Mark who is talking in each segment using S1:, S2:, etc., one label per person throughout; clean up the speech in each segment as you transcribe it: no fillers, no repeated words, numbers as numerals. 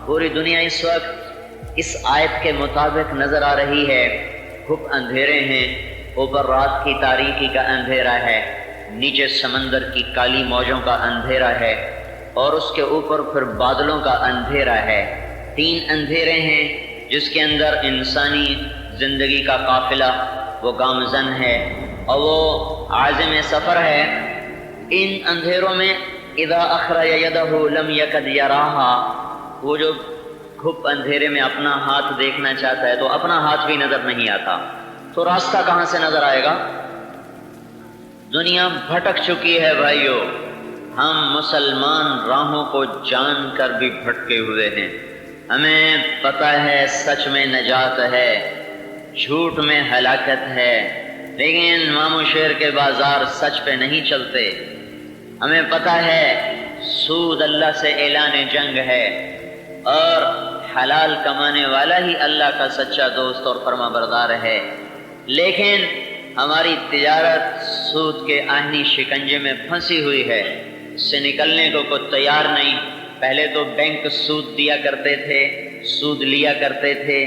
S1: پوری دنیا اس وقت اس آیت کے مطابق نظر آ رہی ہے۔ خوب اندھیرے ہیں، اوپر رات کی تاریکی کا اندھیرا ہے، نیچے سمندر کی کالی موجوں کا اندھیرا ہے، اور اس کے اوپر پھر بادلوں کا اندھیرا ہے۔ تین اندھیرے ہیں جس کے اندر انسانی زندگی کا قافلہ وہ گامزن ہے اور وہ عازم سفر ہے۔ ان اندھیروں میں اذا اخرج یدہ لم یکد یراہا، وہ جو گھپ اندھیرے میں اپنا ہاتھ دیکھنا چاہتا ہے تو اپنا ہاتھ بھی نظر نہیں آتا، تو راستہ کہاں سے نظر آئے گا؟ دنیا بھٹک چکی ہے بھائیو، ہم مسلمان راہوں کو جان کر بھی بھٹکے ہوئے ہیں۔ ہمیں پتہ ہے سچ میں نجات ہے، جھوٹ میں ہلاکت ہے، لیکن مامو شیر کے بازار سچ پہ نہیں چلتے۔ ہمیں پتہ ہے سود اللہ سے اعلان جنگ ہے، اور حلال کمانے والا ہی اللہ کا سچا دوست اور فرما بردار ہے، لیکن ہماری تجارت سود کے آہنی شکنجے میں پھنسی ہوئی ہے، اس سے نکلنے کو کوئی تیار نہیں۔ پہلے تو بینک سود دیا کرتے تھے، سود لیا کرتے تھے،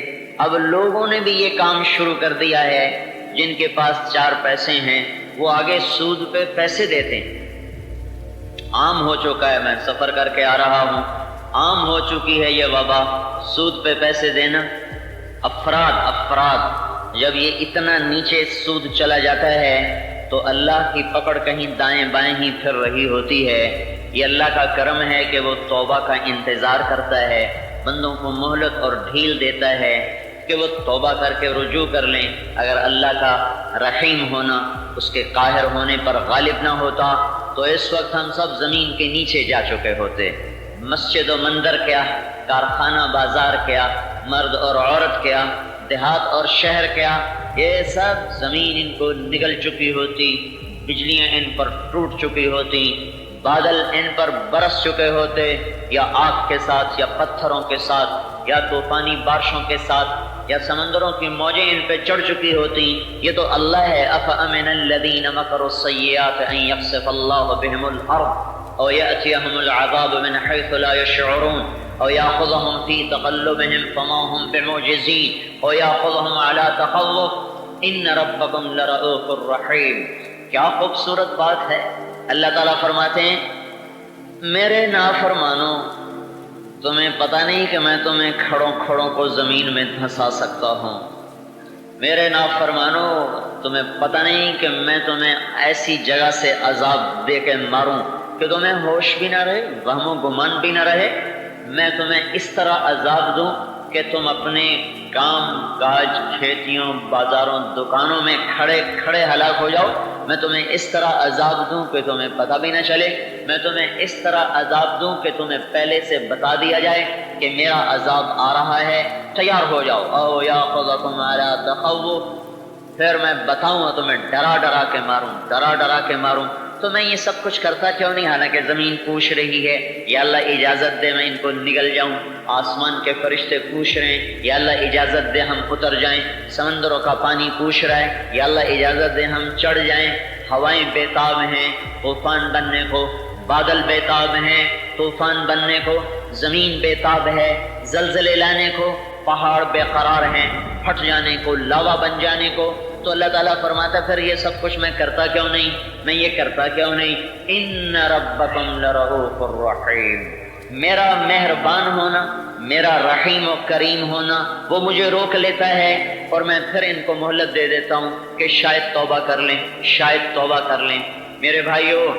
S1: اب لوگوں نے بھی یہ کام شروع کر دیا ہے، جن کے پاس 4 پیسے ہیں وہ آگے سود پہ پیسے دیتے ہیں۔ عام ہو چکا ہے، میں سفر کر کے آ رہا ہوں، عام ہو چکی ہے یہ وبا، سود پہ پیسے دینا۔ افراد جب یہ اتنا نیچے سود چلا جاتا ہے تو اللہ کی پکڑ کہیں دائیں بائیں ہی پھر رہی ہوتی ہے۔ یہ اللہ کا کرم ہے کہ وہ توبہ کا انتظار کرتا ہے، بندوں کو مہلت اور ڈھیل دیتا ہے کہ وہ توبہ کر کے رجوع کر لیں۔ اگر اللہ کا رحیم ہونا اس کے قاہر ہونے پر غالب نہ ہوتا تو اس وقت ہم سب زمین کے نیچے جا چکے ہوتے۔ مسجد و مندر کیا، کارخانہ بازار کیا، مرد اور عورت کیا، دیہات اور شہر کیا، یہ سب زمین ان کو نگل چکی ہوتی، بجلیاں ان پر ٹوٹ چکی ہوتی، بادل ان پر برس چکے ہوتے، یا آگ کے ساتھ یا پتھروں کے ساتھ یا طوفانی بارشوں کے ساتھ یا سمندروں کی موجیں ان پہ چڑھ چکی ہوتی۔ یہ تو اللہ ہے۔ افامن الذین مکروا السیئات ان یخسف اللہ بہم الارض او یأتیہم العذاب من حیث لا یشعرون او یاخذہم فی تقلبہم فما ہم بمعجزین او یاخذہم علی تخوف ان ربکم لرؤوف الرحیم۔ کیا خوبصورت بات ہے۔ اللہ تعالیٰ فرماتے ہیں میرے نافرمانو، تمہیں پتہ نہیں کہ میں تمہیں کھڑوں کھڑوں کو زمین میں دھنسا سکتا ہوں۔ میرے نافرمانو، تمہیں پتہ نہیں کہ میں تمہیں ایسی جگہ سے عذاب دے کے ماروں کہ تمہیں ہوش بھی نہ رہے، وہم و گمان بھی نہ رہے۔ میں تمہیں اس طرح عذاب دوں کہ تم اپنے کام کاج، کھیتیوں، بازاروں، دکانوں میں کھڑے کھڑے ہلاک ہو جاؤ۔ میں تمہیں اس طرح عذاب دوں کہ تمہیں پتہ بھی نہ چلے۔ میں تمہیں اس طرح عذاب دوں کہ تمہیں پہلے سے بتا دیا جائے کہ میرا عذاب آ رہا ہے، تیار ہو جاؤ۔ او یاخذکم علی تخوف، پھر میں بتاؤں تمہیں ڈرا ڈرا کے ماروں، ڈرا ڈرا کے ماروں۔ تو میں یہ سب کچھ کرتا کیوں نہیں، حالانکہ زمین پوچھ رہی ہے یا اللہ اجازت دے میں ان کو نگل جاؤں، آسمان کے فرشتے پوچھ رہے ہیں یا اللہ اجازت دے ہم اتر جائیں، سمندروں کا پانی پوچھ رہا ہے یا اللہ اجازت دے ہم چڑھ جائیں، ہوائیں بیتاب ہیں طوفان بننے کو، بادل بیتاب ہیں طوفان بننے کو، زمین بیتاب ہے زلزلے لانے کو، پہاڑ بے قرار ہیں پھٹ جانے کو، لاوا بن جانے کو۔ تو اللہ تعالیٰ فرماتا پھر یہ سب کچھ میں کرتا کیوں نہیں، میں یہ کرتا کیوں نہیں؟ ان ربکم لرؤوف الرحیم، میرا مہربان ہونا، میرا رحیم و کریم ہونا وہ مجھے روک لیتا ہے، اور میں پھر ان کو مہلت دے دیتا ہوں کہ شاید توبہ کر لیں، شاید توبہ کر لیں۔ میرے بھائیو،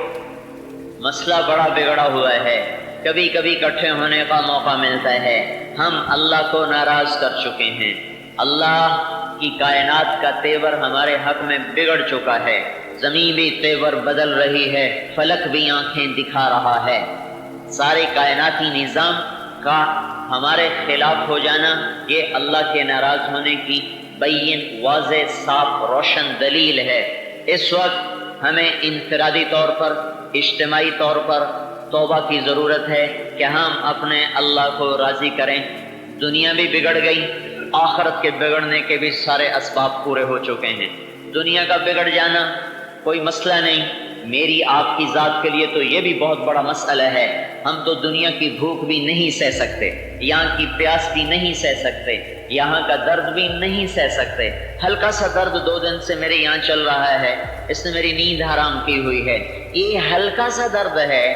S1: مسئلہ بڑا بگڑا ہوا ہے، کبھی کبھی اکٹھے ہونے کا موقع ملتا ہے، ہم اللہ کو ناراض کر چکے ہیں، اللہ کی کائنات کا تیور ہمارے حق میں بگڑ چکا ہے، زمین بھی تیور بدل رہی ہے، فلک بھی آنکھیں دکھا رہا ہے، سارے کائناتی نظام کا ہمارے خلاف ہو جانا یہ اللہ کے ناراض ہونے کی بین واضح صاف روشن دلیل ہے۔ اس وقت ہمیں انفرادی طور پر، اجتماعی طور پر توبہ کی ضرورت ہے کہ ہم اپنے اللہ کو راضی کریں۔ دنیا بھی بگڑ گئی، آخرت کے بگڑنے کے بھی سارے اسباب پورے ہو چکے ہیں۔ دنیا کا بگڑ جانا کوئی مسئلہ نہیں، میری آپ کی ذات کے لیے تو یہ بھی بہت بڑا مسئلہ ہے، ہم تو دنیا کی بھوک بھی نہیں سہ سکتے، یہاں کی پیاس بھی نہیں سہ سکتے، یہاں کا درد بھی نہیں سہ سکتے، ہلکا سا درد 2 دن سے میرے یہاں چل رہا ہے، اس نے میری نیند حرام کی ہوئی ہے، یہ ہلکا سا درد ہے،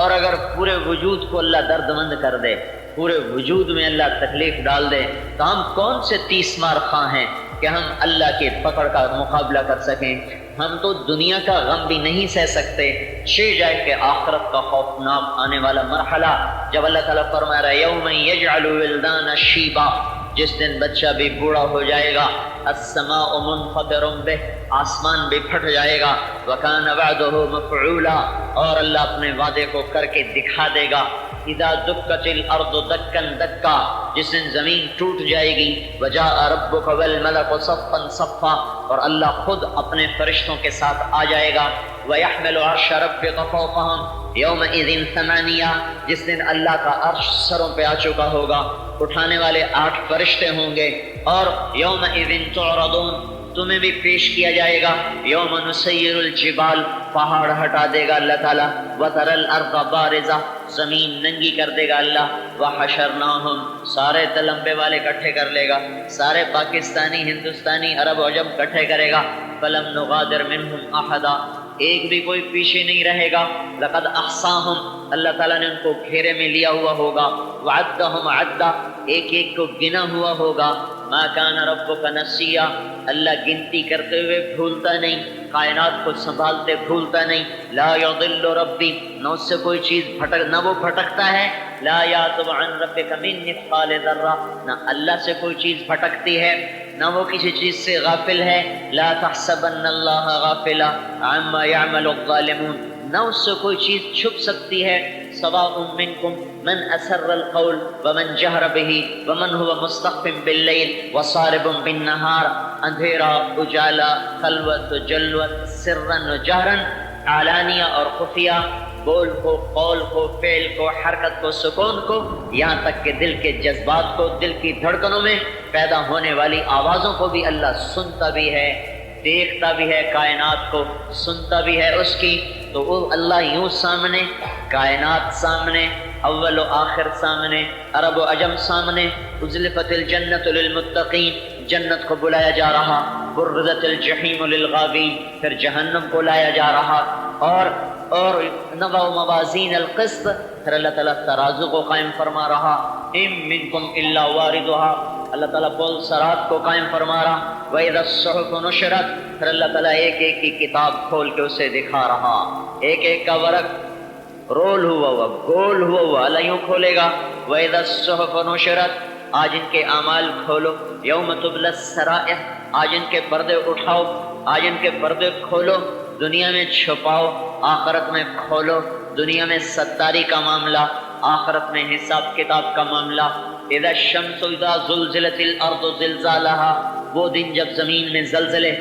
S1: اور اگر پورے وجود کو اللہ درد مند کر دے، پورے وجود میں اللہ تکلیف ڈال دے، تو ہم کون سے 30 مار خواہ ہیں کہ ہم اللہ کے پکڑ کا مقابلہ کر سکیں؟ ہم تو دنیا کا غم بھی نہیں سہ سکتے، چھ جائے کہ آخرت کا خوفناک آنے والا مرحلہ، جب اللہ تعالیٰ فرما رہا ہے یوم یجعل ولدان شیبا، جس دن بچہ بھی بوڑھا ہو جائے گا، السماء منفطر بہ، آسمان بھی پھٹ جائے گا، وکان وعدہ مفعولا، اور اللہ اپنے وعدے کو کر کے دکھا دے گا، اذا دکت الارض دکن دکا، جس دن زمین ٹوٹ جائے گی، وجاء ربک والملک صفا صفا، اور اللہ خود اپنے فرشتوں کے ساتھ آ جائے گا، ویحمل عرش ربک فوقہم یومئذ ثمانیہ، جس دن اللہ کا عرش سروں پہ آ چکا ہوگا، اٹھانے والے 8 فرشتے ہوں گے، اور یومئذ تعرضون، تمہیں بھی پیش کیا جائے گا، یوم نسیر الجبال، پہاڑ ہٹا دے گا اللہ تعالیٰ، وتر الارض بارزہ، زمین ننگی کر دے گا اللہ، وحشرناہم، سارے تلمبے والے اکٹھے کر لے گا، سارے پاکستانی، ہندوستانی، عرب و عجم اکٹھے کرے گا، فلم نغادر منہم احدا، ایک بھی کوئی پیچھے نہیں رہے گا، لقد احصاہم، اللہ تعالیٰ نے ان کو گھیرے میں لیا ہوا ہوگا، وعدہم عدا، ایک ایک کو گنا ہوا ہوگا، ما کان ربک نسیا، اللہ گنتی کرتے ہوئے بھولتا نہیں، کائنات کو سنبھالتے بھولتا نہیں، لا یضل ربی، نہ اس سے کوئی چیز نہ وہ بھٹکتا ہے، لا یعزب عن ربک من مثقال ذرہ، نہ اللہ سے کوئی چیز بھٹکتی ہے، نہ وہ کسی چیز سے غافل ہے، لا تحسبن اللہ غافلا عما یعمل الظالمون، نہ اس سے کوئی چیز چھپ سکتی ہے، سواء منکم من اسر القول ومن جہر به ومن هو مستخف باللیل وصارب بالنہار، اندھیرا اجالا، خلوت جلوت، سرا جہرا، علانیہ اور خفیہ، بول کو، قول کو، فعل کو، حرکت کو، سکون کو، یہاں تک کہ دل کے جذبات کو، دل کی دھڑکنوں میں پیدا ہونے والی آوازوں کو بھی اللہ سنتا بھی ہے، دیکھتا بھی ہے، کائنات کو سنتا بھی ہے اس کی، تو وہ اللہ یوں سامنے، کائنات سامنے، اول و آخر سامنے، عرب و عجم سامنے، ازلفت الجنت للمتقین، جنت کو بلایا جا رہا، برزت الجحیم للغابین، پھر جہنم کو لایا جا رہا، اور نضع موازین القسط، پھر اللہ تعالیٰ ترازو کو قائم فرما رہا، ام منکم الا واردها، اللہ تعالیٰ پل صراط کو قائم فرما رہا، وَإِذَا الصُّحُفُ نُشِرَتْ، پھر اللہ تعالیٰ ایک ایک کی کتاب کھول کے اسے دکھا رہا، ایک ایک کا ورق رول ہوا ہوا، گول ہوا ہوا، اللہ یوں کھولے گا، وَإِذَا الصُّحُفُ نُشِرَتْ، آج ان کے اعمال کھولو، یوم تبلی السرائر، آج ان کے پردے اٹھاؤ، آج ان کے پردے کھولو، دنیا میں چھپاؤ، آخرت میں کھولو، دنیا میں ستاری کا معاملہ، آخرت میں حساب کتاب کا معاملہ، اذا الشمس اذا زلزلت الارض زلزالها، وہ دن جب زمین میں زلزلے،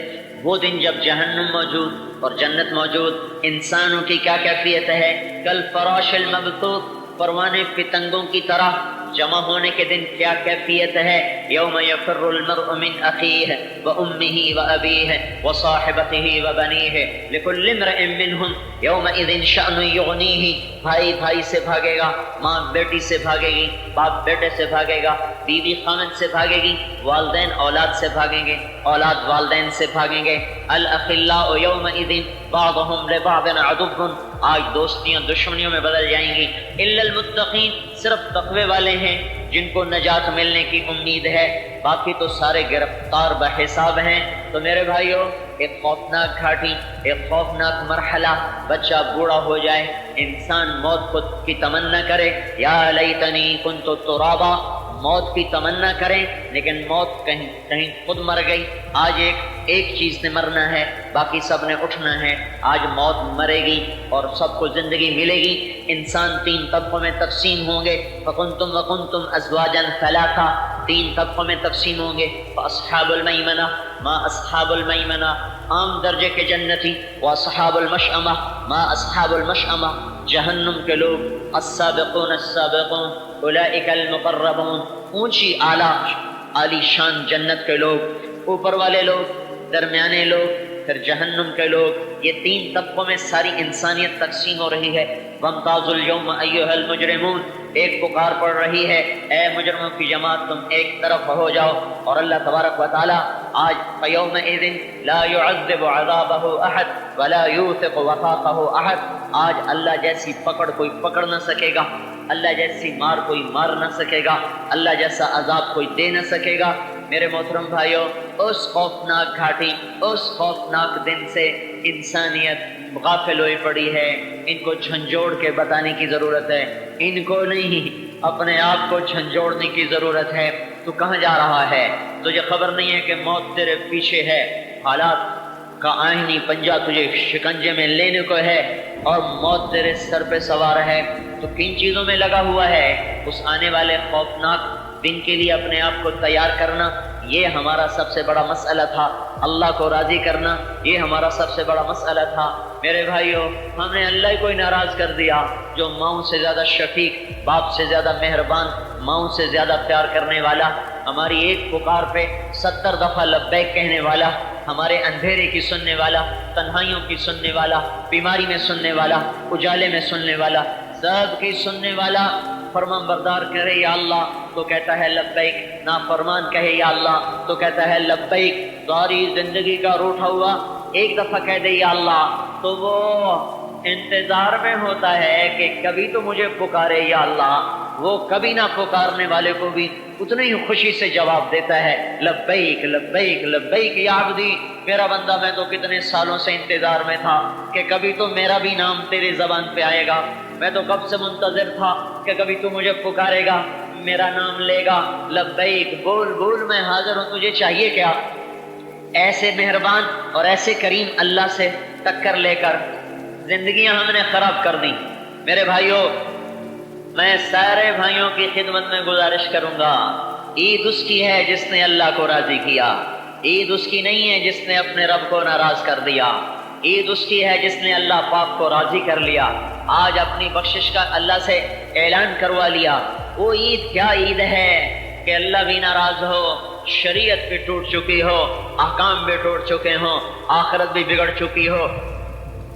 S1: وہ دن جب جہنم موجود اور جنت موجود، انسانوں کی کیا کیفیت ہے، کل فراش المبثوث، پروانے پتنگوں کی طرح جمع ہونے کے دن کیا کیفیت ہے، یوم یفر المرء من اخیہ وامہ وابیہ وصاحبتہ وبنیہ لکل امرئ منہم یومئذ شأن یغنیہ، بھائی بھائی سے بھاگے گا، ماں بیٹی سے بھاگے گی، باپ بیٹے سے بھاگے گا، بیوی خامد سے بھاگے گی، والدین اولاد سے بھاگیں گے، اولاد والدین سے بھاگیں گے، الاخلاء یومئذ بعضهم لبعض عدو، آج دوستیاں دشمنیوں میں بدل جائیں گی، الا المتقین، صرف تقوی والے ہیں جن کو نجات ملنے کی امید ہے، باقی تو سارے گرفتار بحساب ہیں۔ تو میرے بھائیو، ایک خوفناک گھاٹی، ایک خوفناک مرحلہ، بچہ بوڑھا ہو جائے، انسان موت کی تمنا کرے، یا لیتنی کنت ترابا، موت کی تمنا کریں، لیکن موت کہیں خود مر گئی۔ آج ایک چیز نے مرنا ہے، باقی سب نے اٹھنا ہے۔ آج موت مرے گی اور سب کو زندگی ملے گی۔ انسان 3 طبقوں میں تقسیم ہوں گے، فکنتم وکنتم ازواجا ثلاثا، 3 طبقوں میں تقسیم ہوں گے، فاصحاب المیمنہ ما اصحاب المیمنہ، عام درجے کے جنتی، واصحاب المشأمہ ما اصحاب المشأمہ، جہنم کے لوگ، السابقون السابقون اولئک المقربون، اونچی عالی شان جنت کے لوگ، اوپر والے لوگ، درمیانے لوگ، پھر جہنم کے لوگ، یہ 3 طبقوں میں ساری انسانیت تقسیم ہو رہی ہے۔ وَامْتَازُوا الْيَوْمَ أَيُّهَا الْمُجْرِمُونَ، ایک پکار پڑ رہی ہے، اے مجرموں کی جماعت تم ایک طرف ہو جاؤ۔ اور اللہ تبارک و تعالی آج فَيَوْمَئِذٍ لَا يُعَذِّبُ عَذَابَهُ أَحَدٌ وَلَا يُوثِقُ وَثَاقَهُ أَحَدٌ، آج اللہ جیسی پکڑ کوئی پکڑ نہ سکے گا، اللہ جیسی مار کوئی مار نہ سکے گا، اللہ جیسا عذاب کوئی دے نہ سکے گا۔ میرے محترم بھائیو، اس خوفناک گھاٹی، اس خوفناک دن سے انسانیت غافل ہوئی پڑی ہے۔ ان کو جھنجھوڑ کے بتانے کی ضرورت ہے، ان کو نہیں، اپنے آپ کو جھنجھوڑنے کی ضرورت ہے۔ تو کہاں جا رہا ہے؟ تجھے خبر نہیں ہے کہ موت تیرے پیچھے ہے، حالات کا آئینی پنجہ تجھے شکنجے میں لینے کو ہے، اور موت تیرے سر پہ سوار ہے۔ تو کن چیزوں میں لگا ہوا ہے؟ اس آنے والے خوفناک دن کے لیے اپنے آپ کو تیار کرنا، یہ ہمارا سب سے بڑا مسئلہ تھا۔ اللہ کو راضی کرنا، یہ ہمارا سب سے بڑا مسئلہ تھا۔ میرے بھائیو، ہم نے اللہ کو ہی ناراض کر دیا، جو ماؤں سے زیادہ شفیق، باپ سے زیادہ مہربان، ماؤں سے زیادہ پیار کرنے والا، ہماری ایک پکار پہ 70 دفعہ لبیک کہنے والا، ہمارے اندھیرے کی سننے والا، تنہائیوں کی سننے والا، بیماری میں سننے والا، اجالے میں سننے والا، سب کی سننے والا، فرمان بردار کہے یا اللہ تو کہتا ہے لبیک، نافرمان کہے یا اللہ تو کہتا ہے لبیک۔ ساری زندگی کا روٹھا ہوا ایک دفعہ کہہ دے یا اللہ تو وہ انتظار میں ہوتا ہے کہ کبھی تو مجھے پکارے یا اللہ۔ وہ کبھی نہ پکارنے والے کو بھی اتنی ہی خوشی سے جواب دیتا ہے لبیک لبیک لبیک یا عبدی، میرا بندہ میں تو کتنے سالوں سے انتظار میں تھا کہ کبھی تو میرا بھی نام تیری زبان پہ آئے گا، میں تو کب سے منتظر تھا کہ کبھی تو مجھے پکارے گا، میرا نام لے گا، لبیک بول بول میں حاضر ہوں، تجھے چاہیے کیا؟ ایسے مہربان اور ایسے کریم اللہ سے ٹکر لے کر زندگیاں ہم نے خراب کر دی۔ میرے بھائیوں، میں سارے بھائیوں کی خدمت میں گزارش کروں گا، عید اس کی ہے جس نے اللہ کو راضی کیا، عید اس کی نہیں ہے جس نے اپنے رب کو ناراض کر دیا، عید اس کی ہے جس نے اللہ پاک کو راضی کر لیا، آج اپنی بخشش کا اللہ سے اعلان کروا لیا۔ وہ عید کیا عید ہے کہ اللہ بھی ناراض ہو، شریعت بھی ٹوٹ چکی ہو، احکام بھی ٹوٹ چکے ہوں، آخرت بھی بگڑ چکی ہو۔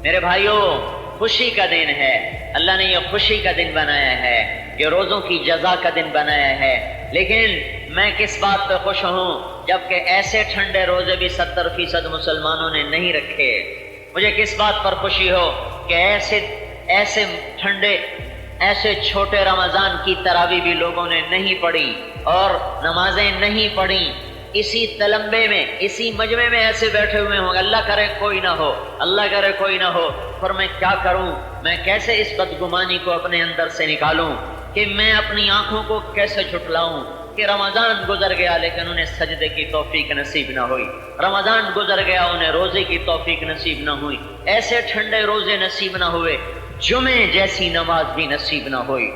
S1: میرے بھائیوں، خوشی کا دن ہے، اللہ نے یہ خوشی کا دن بنایا ہے، یہ روزوں کی جزا کا دن بنایا ہے۔ لیکن میں کس بات پہ خوش ہوں جبکہ ایسے ٹھنڈے روزے بھی 70% مسلمانوں نے نہیں رکھے۔ مجھے کس بات پر خوشی ہو کہ ایسے ٹھنڈے، ایسے چھوٹے رمضان کی تراویح بھی لوگوں نے نہیں پڑھی اور نمازیں نہیں پڑھی، اسی تلمبے میں، اسی مجمع میں ایسے بیٹھے ہوئے ہوں، اللہ کرے کوئی نہ ہو، اللہ کرے کوئی نہ ہو، پر میں کیا کروں؟ میں کیسے اس بدگمانی کو اپنے اندر سے نکالوں کہ میں اپنی آنکھوں کو کیسے جھٹلاؤں کہ رمضان گزر گیا لیکن انہیں سجدے کی توفیق نصیب نہ ہوئی، رمضان گزر گیا انہیں روزے کی توفیق نصیب نہ ہوئی، ایسے ٹھنڈے روزے نصیب نہ ہوئے، جمعے جیسی نماز بھی نصیب نہ ہوئی،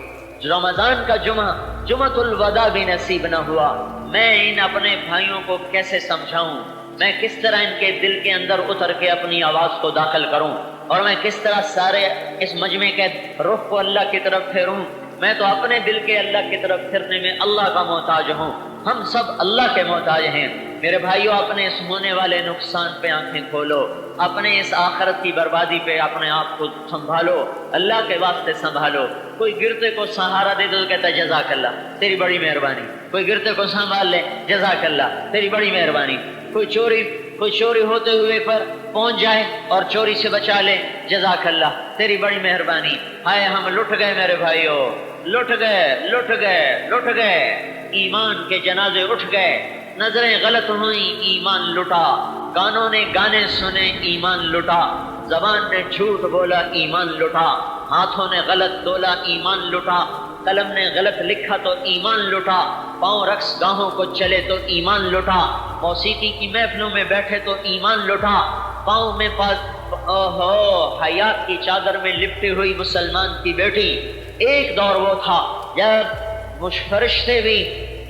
S1: رمضان کا جمعۃ الوداع بھی نصیب نہ ہوا۔ میں ان اپنے بھائیوں کو کیسے سمجھاؤں؟ میں کس طرح ان کے دل کے اندر اتر کے اپنی آواز کو داخل کروں، اور میں کس طرح سارے اس مجمع کے رخ کو اللہ کی طرف پھیروں؟ میں تو اپنے دل کے اللہ کی طرف پھرنے میں اللہ کا محتاج ہوں، ہم سب اللہ کے محتاج ہیں۔ میرے بھائیوں، اپنے اس ہونے والے نقصان پہ آنکھیں کھولو، اپنے اس آخرت کی بربادی پہ اپنے آپ کو سنبھالو، اللہ کے واسطے سنبھالو۔ کوئی گرتے کو سہارا دے تو کہتا ہے جزاک اللہ، تیری بڑی مہربانی، کوئی گرتے کو سنبھال لے، جزاک اللہ، تیری بڑی مہربانی، کوئی چوری ہوتے ہوئے پر پہنچ جائے اور چوری سے بچا لے، جزاک اللہ، تیری بڑی مہربانی۔ ہائے ہم لٹ گئے میرے بھائیوں، لٹ گئے، ایمان کے جنازے اٹھ گئے، نظریں غلط ہوئیں، ایمان لٹا، کانوں نے گانے سنے، ایمان لٹا، زبان نے جھوٹ بولا، ایمان لٹا، ہاتھوں نے غلط تولا، ایمان لٹا، قلم نے غلط لکھا تو ایمان لٹا، پاؤں رقص گاہوں کو چلے تو ایمان لٹا، موسیقی کی محفلوں میں بیٹھے تو ایمان لٹا، پاؤں میں حیات کی چادر میں لپٹی ہوئی مسلمان کی بیٹی۔ ایک دور وہ تھا جب فرشتے بھی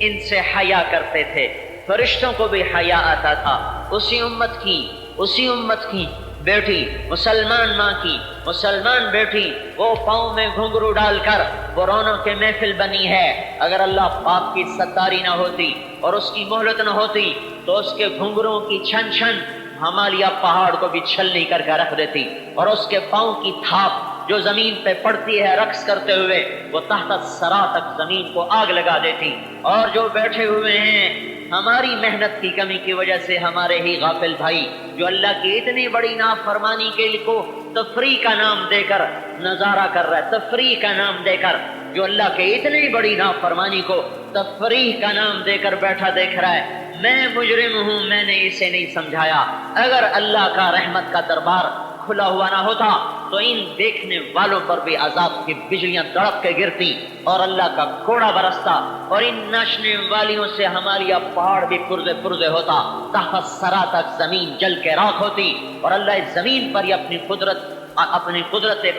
S1: ان سے حیا کرتے تھے، فرشتوں کو بھی حیا آتا تھا۔ اسی امت کی بیٹی، مسلمان ماں کی مسلمان بیٹی، وہ پاؤں میں گھنگرو ڈال کر وہ رونق کے محفل بنی ہے۔ اگر اللہ پاک کی ستاری نہ ہوتی اور اس کی مہلت نہ ہوتی تو اس کے گھنگروں کی چھن چھن ہمالیہ پہاڑ کو بھی چھلنی کر کے رکھ دیتی، اور اس کے پاؤں کی تھاپ جو زمین پہ پڑتی ہے رقص کرتے ہوئے وہ تحت الثری تک زمین کو آگ لگا دیتی۔ اور جو بیٹھے ہوئے ہیں ہماری محنت کی کمی کی وجہ سے، ہمارے ہی غافل بھائی جو اللہ کی اتنی بڑی نافرمانی کے کو تفریح کا نام دے کر نظارہ کر رہا ہے، تفریح کا نام دے کر جو اللہ کے اتنی بڑی نافرمانی کو تفریح کا نام دے کر بیٹھا دیکھ رہا ہے، میں مجرم ہوں، میں نے اسے نہیں سمجھایا۔ اگر اللہ کا رحمت کا دربار کھلا ہوا نہ ہوتا تو ان دیکھنے والوں پر بھی عذاب کی بجلیاں تڑپ کے گرتی اور اللہ کا کوڑا برستا، اور ان ناچنے والیوں سے ہمالیہ پہاڑ بھی پرزے پرزے ہوتا، تحت الثری تک زمین جل کے راکھ ہوتی، اور اللہ اس زمین پر ہی اپنی قدرت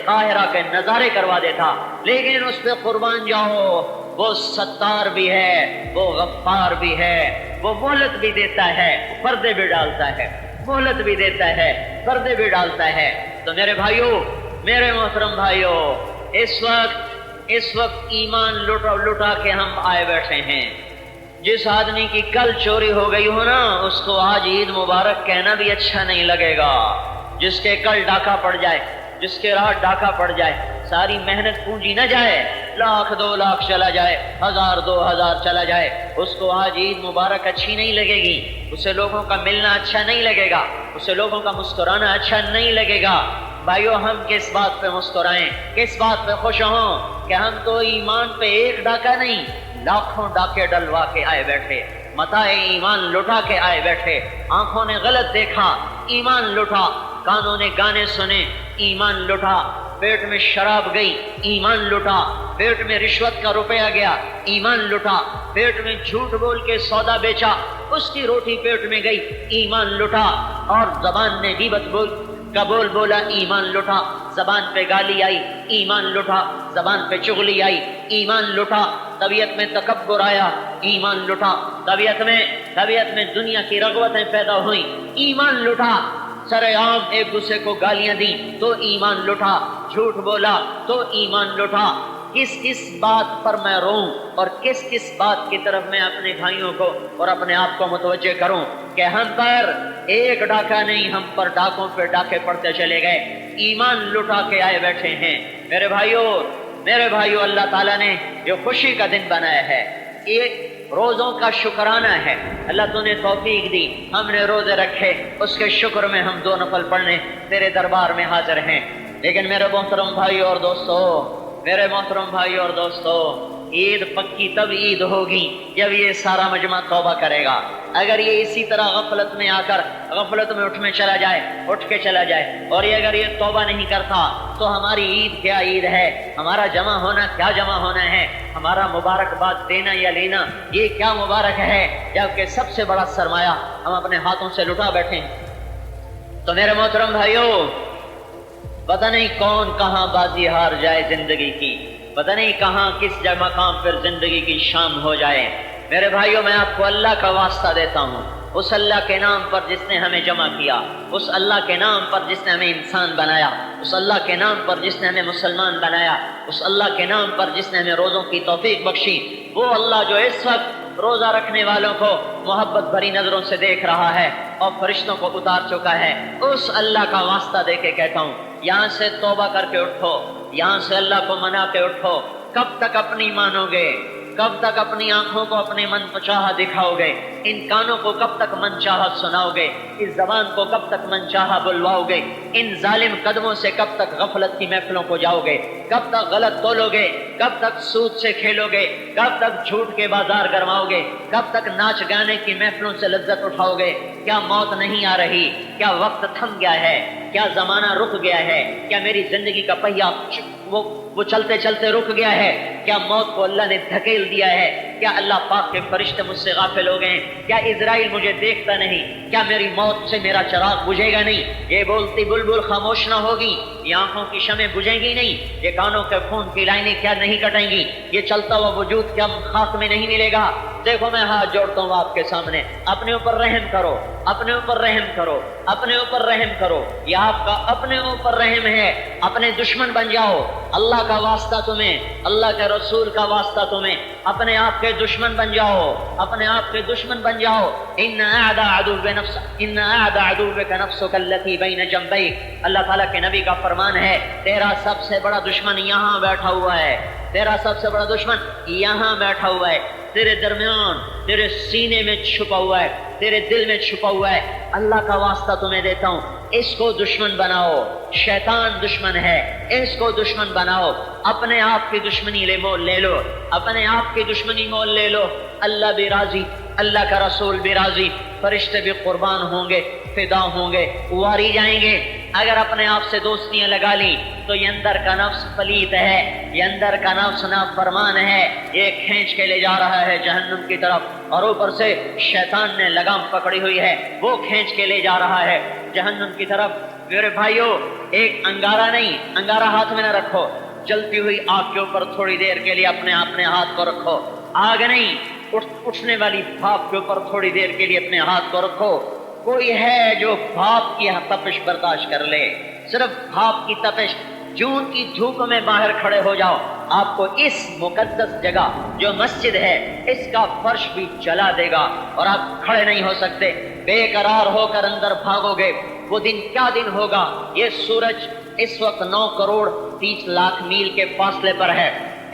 S1: قاہرہ کے نظارے کروا دیتا۔ لیکن اس پہ قربان جاؤ، وہ ستار بھی ہے، وہ غفار بھی ہے، وہ مہلت بھی دیتا ہے، پردے بھی ڈالتا ہے، مہلت بھی دیتا ہے، پردے بھی ڈالتا ہے۔ تو میرے بھائیوں، میرے محترم بھائیوں، اس وقت ایمان لٹا کے ہم آئے بیٹھے ہیں۔ جس آدمی کی کل چوری ہو گئی ہو نا، اس کو آج عید مبارک کہنا بھی اچھا نہیں لگے گا۔ جس کے کل ڈاکہ پڑ جائے، جس کے رات ڈاکہ پڑ جائے، ساری محنت پونجی نہ جائے، 1,00,000 2 لاکھ چلا جائے، 1,000 2,000 چلا جائے، اس کو آج عید مبارک اچھی نہیں لگے گی، اسے لوگوں کا ملنا اچھا نہیں لگے گا، اسے لوگوں کا مسکرانا اچھا نہیں لگے گا۔ بھائیو، ہم کس بات پہ مسکرائیں، کس بات پہ خوش ہوں کہ ہم تو ایمان پہ ایک ڈاکہ نہیں، لاکھوں ڈاکے ڈلوا کے آئے بیٹھے، متاع ایمان لٹا کے آئے بیٹھے۔ آنکھوں نے غلط دیکھا، ایمان لٹا، کانوں نے گانے سنے، ایمان لٹا، پیٹ میں شراب گئی، ایمان لٹا، پیٹ میں رشوت کا روپیہ گیا، ایمان لٹا، پیٹ میں جھوٹ بول کے سودا بیچا، اس کی روٹی پیٹ میں گئی، ایمان لٹا، اور زبان نے غیبت بولا، ایمان لٹا، زبان پہ گالی آئی، ایمان لٹا، زبان پہ چغلی آئی، ایمان لٹا، طبیعت میں تکبر آیا، ایمان لٹا، طبیعت میں دنیا کی رغبتیں پیدا ہوئیں، ایمان لٹا، سر عام ایک دوسرے کو گالیاں دی تو ایمان لٹا، جھوٹ بولا تو ایمان لٹا۔ کس بات پر میں روؤں اور کس بات کی طرف میں اپنے بھائیوں کو اور اپنے آپ کو متوجہ کروں کہ ہم پر ایک ڈاکہ نہیں، ہم پر ڈاکوں پہ ڈاکے پڑتے چلے گئے، ایمان لٹا کے آئے بیٹھے ہیں۔ میرے بھائیوں، اللہ تعالیٰ نے جو خوشی کا دن بنایا ہے، ایک روزوں کا شکرانہ ہے، اللہ تو نے توفیق دی، ہم نے روزے رکھے، اس کے شکر میں ہم 2 نفل پڑھنے تیرے دربار میں حاضر ہیں۔ لیکن میرے محترم بھائی اور دوستو، عید پکی تب عید ہوگی جب یہ سارا مجمع توبہ کرے گا۔ اگر یہ اسی طرح غفلت میں آ کر غفلت میں اٹھ کے چلا جائے اور یہ اگر یہ توبہ نہیں کرتا تو ہماری عید کیا عید ہے، ہمارا جمع ہونا کیا جمع ہونا ہے، ہمارا مبارکباد دینا یا لینا یہ کیا مبارک ہے، جبکہ سب سے بڑا سرمایہ ہم اپنے ہاتھوں سے لٹا بیٹھے ہیں۔ تو میرے محترم بھائیوں، پتہ نہیں کون کہاں بازی ہار جائے زندگی کی، پتہ نہیں کہاں کس مقام پر زندگی کی شام ہو جائے۔ میرے بھائیوں، میں آپ کو اللہ کا واسطہ دیتا ہوں، اس اللہ کے نام پر جس نے ہمیں جمع کیا، اس اللہ کے نام پر جس نے ہمیں انسان بنایا، اس اللہ کے نام پر جس نے ہمیں مسلمان بنایا، اس اللہ کے نام پر جس نے ہمیں روزوں کی توفیق بخشی، وہ اللہ جو اس وقت روزہ رکھنے والوں کو محبت بھری نظروں سے دیکھ رہا ہے اور فرشتوں کو اتار چکا ہے، اس اللہ کا واسطہ دے کے کہتا ہوں، یہاں سے توبہ کر کے اٹھو، یہاں سے اللہ کو منا کے اٹھو۔ کب تک اپنی مانو گے؟ کب تک اپنی آنکھوں کو اپنے من چاہا دکھاؤ گے؟ ان کانوں کو کب تک من چاہا سناؤ گے؟ اس زبان کو کب تک من چاہا بلواؤ گے؟ ان ظالم قدموں سے کب تک غفلت کی محفلوں کو جاؤ گے؟ کب تک غلط تولو گے؟ کب تک سود سے کھیلو گے؟ کب تک جھوٹ کے بازار گرماؤ گے؟ کب تک ناچ گانے کی محفلوں سے لذت اٹھاؤ گے؟ کیا موت نہیں آ رہی؟ کیا وقت تھم گیا ہے؟ کیا زمانہ رک گیا ہے؟ کیا میری زندگی کا پہیہ وہ چلتے چلتے رک گیا ہے؟ کیا موت کو اللہ نے دھکیل دیا ہے؟ کیا اللہ پاک کے فرشتے مجھ سے غافل ہو گئے؟ کیا اسرائیل مجھے دیکھتا نہیں؟ کیا میری موت سے میرا چراغ بجھے گا نہیں؟ یہ بولتی بلبل خاموش نہ ہوگی؟ یہ آنکھوں کی شمع بجھیں گی نہیں؟ یہ کانوں کے خون کی لائنیں کیا نہیں کٹیں گی؟ یہ چلتا ہوا وجود کیا خاک میں نہیں ملے گا؟ دیکھو، میں ہاتھ جوڑتا ہوں آپ کے سامنے، اپنے اوپر رحم کرو، اپنے اوپر رحم کرو، اپنے اوپر رحم کرو۔ یہ آپ کا اپنے اوپر رحم ہے۔ اپنے دشمن بن جاؤ اللہ کا واسطہ تمہیں، اللہ کے رسول کا واسطہ تمہیں، اپنے آپ کے دشمن بن جاؤ، اپنے آپ کے دشمن بن جاؤ۔ ان اعدى عدوك نفسك التي بين جنبيك، اللہ تعالیٰ کے نبی کا فرمان ہے تیرا سب سے بڑا دشمن یہاں بیٹھا ہوا ہے، تیرا سب سے بڑا دشمن یہاں بیٹھا ہوا ہے، تیرے درمیان، تیرے سینے میں چھپا ہوا ہے، تیرے دل میں چھپا ہوا ہے۔ اللہ کا واسطہ تمہیں دیتا ہوں، اس کو دشمن بناؤ۔ شیطان دشمن ہے، اس کو دشمن بناؤ۔ اپنے آپ کی دشمنی لے لو، اپنے آپ کی دشمنی مول لے لو۔ اللہ بھی راضی، اللہ کا رسول بھی راضی، فرشتے بھی قربان ہوں گے، فدا ہوں گے، واری جائیں گے۔ اگر اپنے آپ سے دوستیاں لگا لی تو یہ اندر کا نفس پلیت ہے، یہ اندر کا نفس نافرمان ہے، یہ کھینچ کے لے جا رہا ہے جہنم کی طرف، اور اوپر سے شیطان نے لگام پکڑی ہوئی ہے، وہ کھینچ کے لے جا رہا ہے جہنم کی طرف۔ میرے بھائیو، ایک انگارہ نہیں، انگارہ ہاتھ میں نہ رکھو، جلتی ہوئی آگ کے اوپر تھوڑی دیر کے لیے اپنے ہاتھ کو رکھو۔ آگ نہیں، اٹھنے والی بھاپ کے اوپر تھوڑی دیر کے لیے اپنے ہاتھ کو رکھو۔ کوئی ہے جو بھاپ کی تپش برداشت کر لے؟ صرف بھاپ کی تپش، جون کی دھوپ میں باہر کھڑے ہو جاؤ، آپ کو اس مقدس جگہ جو مسجد ہے اس کا فرش بھی جلا دے گا اور آپ کھڑے نہیں ہو سکتے، بے قرار ہو کر اندر بھاگو گے۔ وہ دن کیا دن ہوگا؟ یہ سورج اس وقت 9 کروڑ 30 لاکھ میل کے فاصلے پر ہے،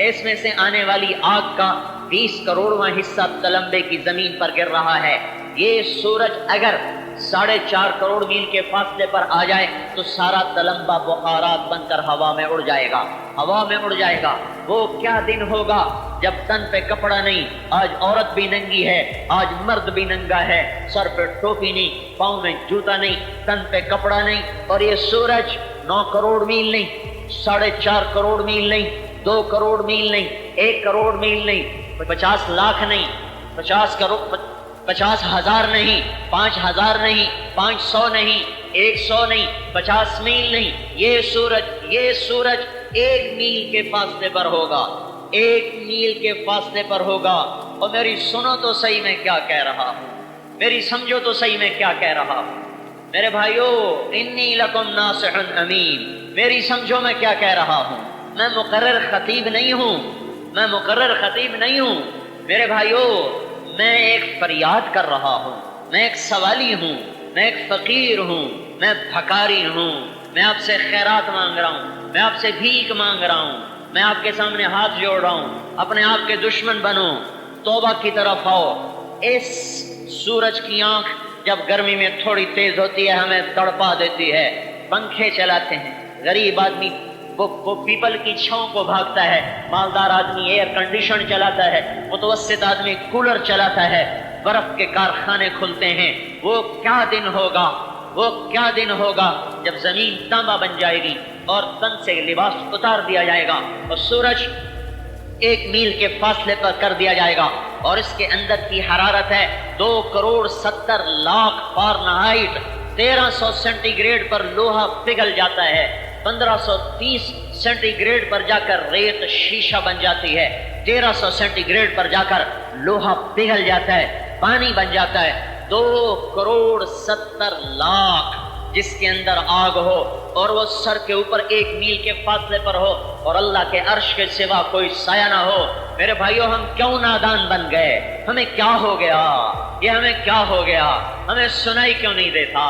S1: اس میں سے آنے والی آگ کا 20 کروڑواں حصہ تلمبے کی زمین پر گر رہا ہے۔ یہ سورج اگر 4.5 کروڑ میل کے فاصلے پر آ جائے تو سارا تلمبہ بخارات بن کر ہوا میں اڑ جائے گا، ہوا میں اڑ جائے گا۔ وہ کیا دن ہوگا جب تن پہ کپڑا نہیں، آج عورت بھی ننگی ہے، آج مرد بھی ننگا ہے، سر پہ ٹوپی نہیں، پاؤں میں جوتا نہیں، تن پہ کپڑا نہیں، اور یہ سورج 9 کروڑ میل نہیں، 4.5 کروڑ میل نہیں، 2 کروڑ میل نہیں، 1 کروڑ میل نہیں، 50 لاکھ نہیں، 50,000 نہیں، 5,000 نہیں، 500 نہیں، 100 نہیں، 50 میل نہیں، یہ سورج 1 میل کے فاصلے پر ہوگا، 1 میل کے فاصلے پر ہوگا۔ اور میری سنو تو صحیح میں کیا کہہ رہا ہوں، میری سمجھو تو صحیح میں کیا کہہ رہا ہوں۔ میرے بھائیو، انی لکم ناصح امین، میری سمجھو میں کیا کہہ رہا ہوں۔ میں مقرر خطیب نہیں ہوں، میں مقرر خطیب نہیں ہوں میرے بھائیو، میں ایک فریاد کر رہا ہوں، میں ایک سوالی ہوں، میں ایک فقیر ہوں، میں بھکاری ہوں، میں آپ سے خیرات مانگ رہا ہوں، میں آپ سے بھیک مانگ رہا ہوں، میں آپ کے سامنے ہاتھ جوڑ رہا ہوں۔ اپنے آپ کے دشمن بنو، توبہ کی طرف آؤ۔ اس سورج کی آنکھ جب گرمی میں تھوڑی تیز ہوتی ہے ہمیں تڑپا دیتی ہے، پنکھے چلاتے ہیں، غریب آدمی وہ پیپل کی چھاؤں کو بھاگتا ہے، مالدار آدمی ایئر کنڈیشن چلاتا ہے، متوسط آدمی کولر چلاتا ہے، برف کے کارخانے کھلتے ہیں۔ وہ کیا دن ہوگا، وہ کیا دن ہوگا جب زمین تانبا بن جائے گی اور تن سے لباس اتار دیا جائے گا اور سورج 1 میل کے فاصلے پر کر دیا جائے گا، اور اس کے اندر کی حرارت ہے 2 crore 70 lakh Fahrenheit, 1300 centi grade پر لوہا پگھل جاتا ہے، 1530 سینٹی گریڈ پر جا کر ریت شیشہ بن جاتی ہے، 1300 سینٹی گریڈ پر جا کر لوہا پگھل جاتا ہے، پانی بن جاتا ہے۔ 2 کروڑ 70 لاکھ جس کے اندر آگ ہو اور وہ سر کے اوپر 1 میل کے فاصلے پر ہو اور اللہ کے عرش کے سوا کوئی سایہ نہ ہو۔ میرے بھائیو، ہم کیوں نادان بن گئے؟ ہمیں کیا ہو گیا؟ یہ ہمیں کیا ہو گیا؟ ہمیں سنائی کیوں نہیں دیتا؟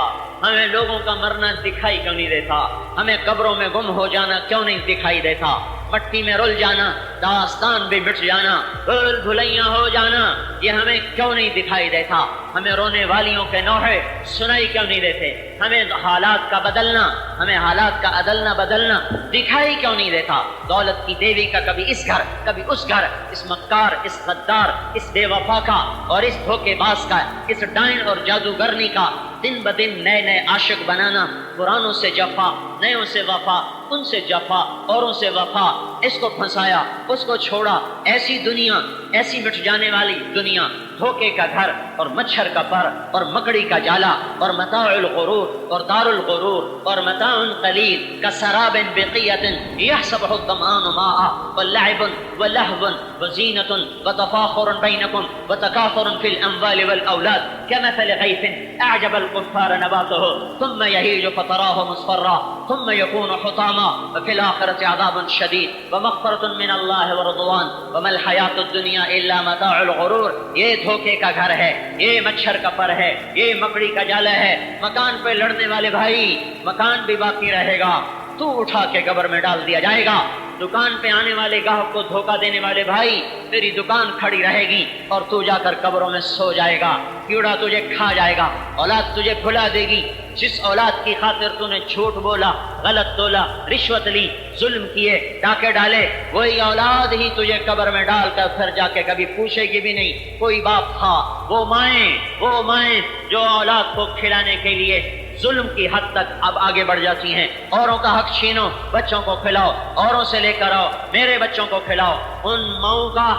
S1: ہمیں لوگوں کا مرنا دکھائی کیوں نہیں دیتا؟ ہمیں قبروں میں گم ہو جانا کیوں نہیں دکھائی دیتا؟ مٹی میں رل جانا، داستان بھی مٹ جانا، بھول بھلیاں ہو جانا، یہ ہمیں کیوں نہیں دکھائی دیتا؟ ہمیں رونے والیوں کے نوحے سنائی کیوں نہیں دیتے؟ ہمیں حالات کا بدلنا، ہمیں حالات کا عدلنا بدلنا دکھائی کیوں نہیں دیتا؟ دولت کی دیوی کا کبھی اس گھر کبھی اس گھر، اس مکار، اس غدار، اس بے وفا کا اور اس دھوکے باز کا، اس ڈائن اور جادوگرنی کا دن بدن نئے نئے عاشق بنانا، پرانوں سے جفا، نیوں سے وفا، ان سے جفا، اوروں سے وفا، اس کو پھنسایا، اس کو چھوڑا، ایسی دنیا، ایسی مٹ جانے والی دنیا، دھوکے کا گھر اور مچھر کا پر اور مکڑی کا جالا اور متاع الغرور اور دار الغرور اور متاع قلیل کسراب بقیۃ یحسبہ الظمآن ماء ولعب ولہو وزینۃ وتفاخر بینکم وتکاثر فی الاموال والاولاد کمثل غیث اعجب الکفار نباتہ ثم یہیج فتراہ مصفرا ثم یکون حطاما وفی الآخرۃ عذاب شدید ومغفرۃ من اللہ ورضوان وما الحیاۃ الدنیا الا متاع الغرور۔ یہ دھوکے کا گھر ہے، یہ مچھر کا پر ہے، یہ مکڑی کا جالا ہے۔ مکان پہ لڑنے والے بھائی، مکان بھی باقی رہے گا، تو اٹھا کے قبر میں ڈال دیا جائے گا۔ دکان پہ آنے والے گاہک کو دھوکہ دینے والے بھائی، تیری دکان کھڑی رہے گی اور تو جا کر قبروں میں سو جائے گا، کیڑا تجھے کھا جائے گا، اولاد تجھے بھلا دے گی۔ جس اولاد کی خاطر تو نے جھوٹ بولا، غلط تولا، رشوت لی، ظلم کیے، ڈاکے ڈالے، وہی اولاد ہی تجھے قبر میں ڈال کر پھر جا کے کبھی پوچھے گی بھی نہیں کوئی باپ تھا۔ وہ مائیں جو اولاد کو کھلانے کے لیے ظلم کی حد تک اب آگے بڑھ جاتی ہیں، اوروں کا حق چھینو، بچوں کو کھلاؤ، اوروں سے لے کر آؤ، میرے بچوں کو کھلاؤ۔ ان ماؤں کا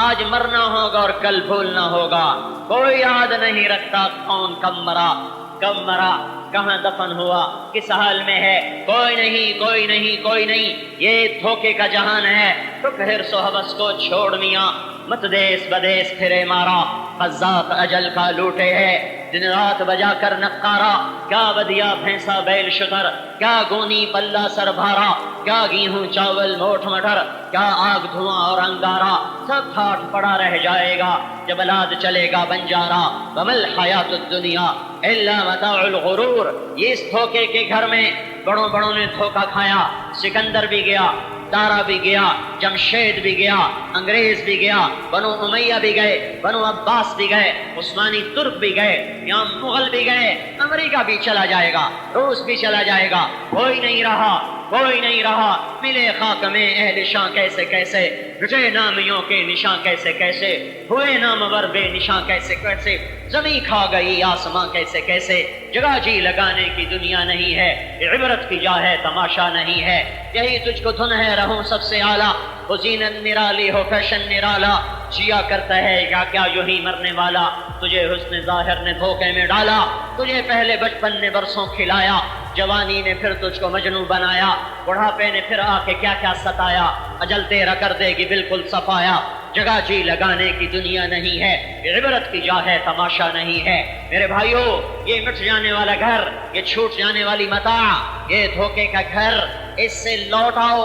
S1: آج مرنا ہوگا اور کل بھولنا ہوگا۔ کوئی یاد نہیں رکھتا کون کب مرا، کہاں دفن ہوا، کس حال میں ہے، کوئی نہیں۔ یہ دھوکے کا جہان ہے۔ تو حرص و حوث کو چھوڑ میاں، مت دیس بدیس پھرے مارا، قذاق اجل کا لوٹے ہے، دن رات بجا کر نقارا، کیا بدیا بھینسا بیل شتر، کیا گونی پلہ سر بھارا، کیا گیہوں چاول موٹھ مٹر، کیا آگ دھواں اور انگارا، سب ٹھاٹ پڑا رہ جائے گا جب الاد چلے گا بنجارا۔ وما الحیاۃ الدنیا الا متاع الغرور۔ یہ اس دھوکے کے گھر میں بڑوں نے دھوکہ کھایا، سکندر بھی گیا، دارا بھی گیا، جمشید بھی گیا، انگریز بھی گیا، بنو امیہ بھی گئے، بنو عباس بھی گئے، عثمانی ترک بھی گئے، یہاں مغل بھی گئے، امریکہ بھی چلا جائے گا، روس بھی چلا جائے گا، کوئی نہیں رہا۔ ملے خاک میں اہل شاں کیسے، رٹے نامیوں کے نشاں کیسے، ہوئے نامور بے نشاں کیسے، زمین کھا گئی آسماں کیسے، جگہ جی لگانے کی دنیا نہیں ہے، عبرت کی جا ہے تماشا نہیں ہے۔ یہی تجھ کو دھن ہے رہوں سب سے اعلیٰ، وہ زینت نرالی ہو فیشن نرالا، جیا کرتا ہے کیا یوں ہی مرنے والا، تجھے حسن ظاہر نے دھوکے میں ڈالا، تجھے پہلے بچپن نے برسوں کھلایا، جوانی نے پھر تجھ کو مجنوں بنایا، بڑھاپے نے پھر آ کے کیا ستایا، اجل تیرا کر دے گی بالکل صفایا۔ جگہ جی لگانے کی دنیا نہیں ہے، عبرت کی جا ہے تماشا نہیں ہے۔ میرے بھائیو، یہ مٹ جانے والا گھر، یہ چھوٹ جانے والی متاع، یہ دھوکے کا گھر، اس سے لوٹ آؤ،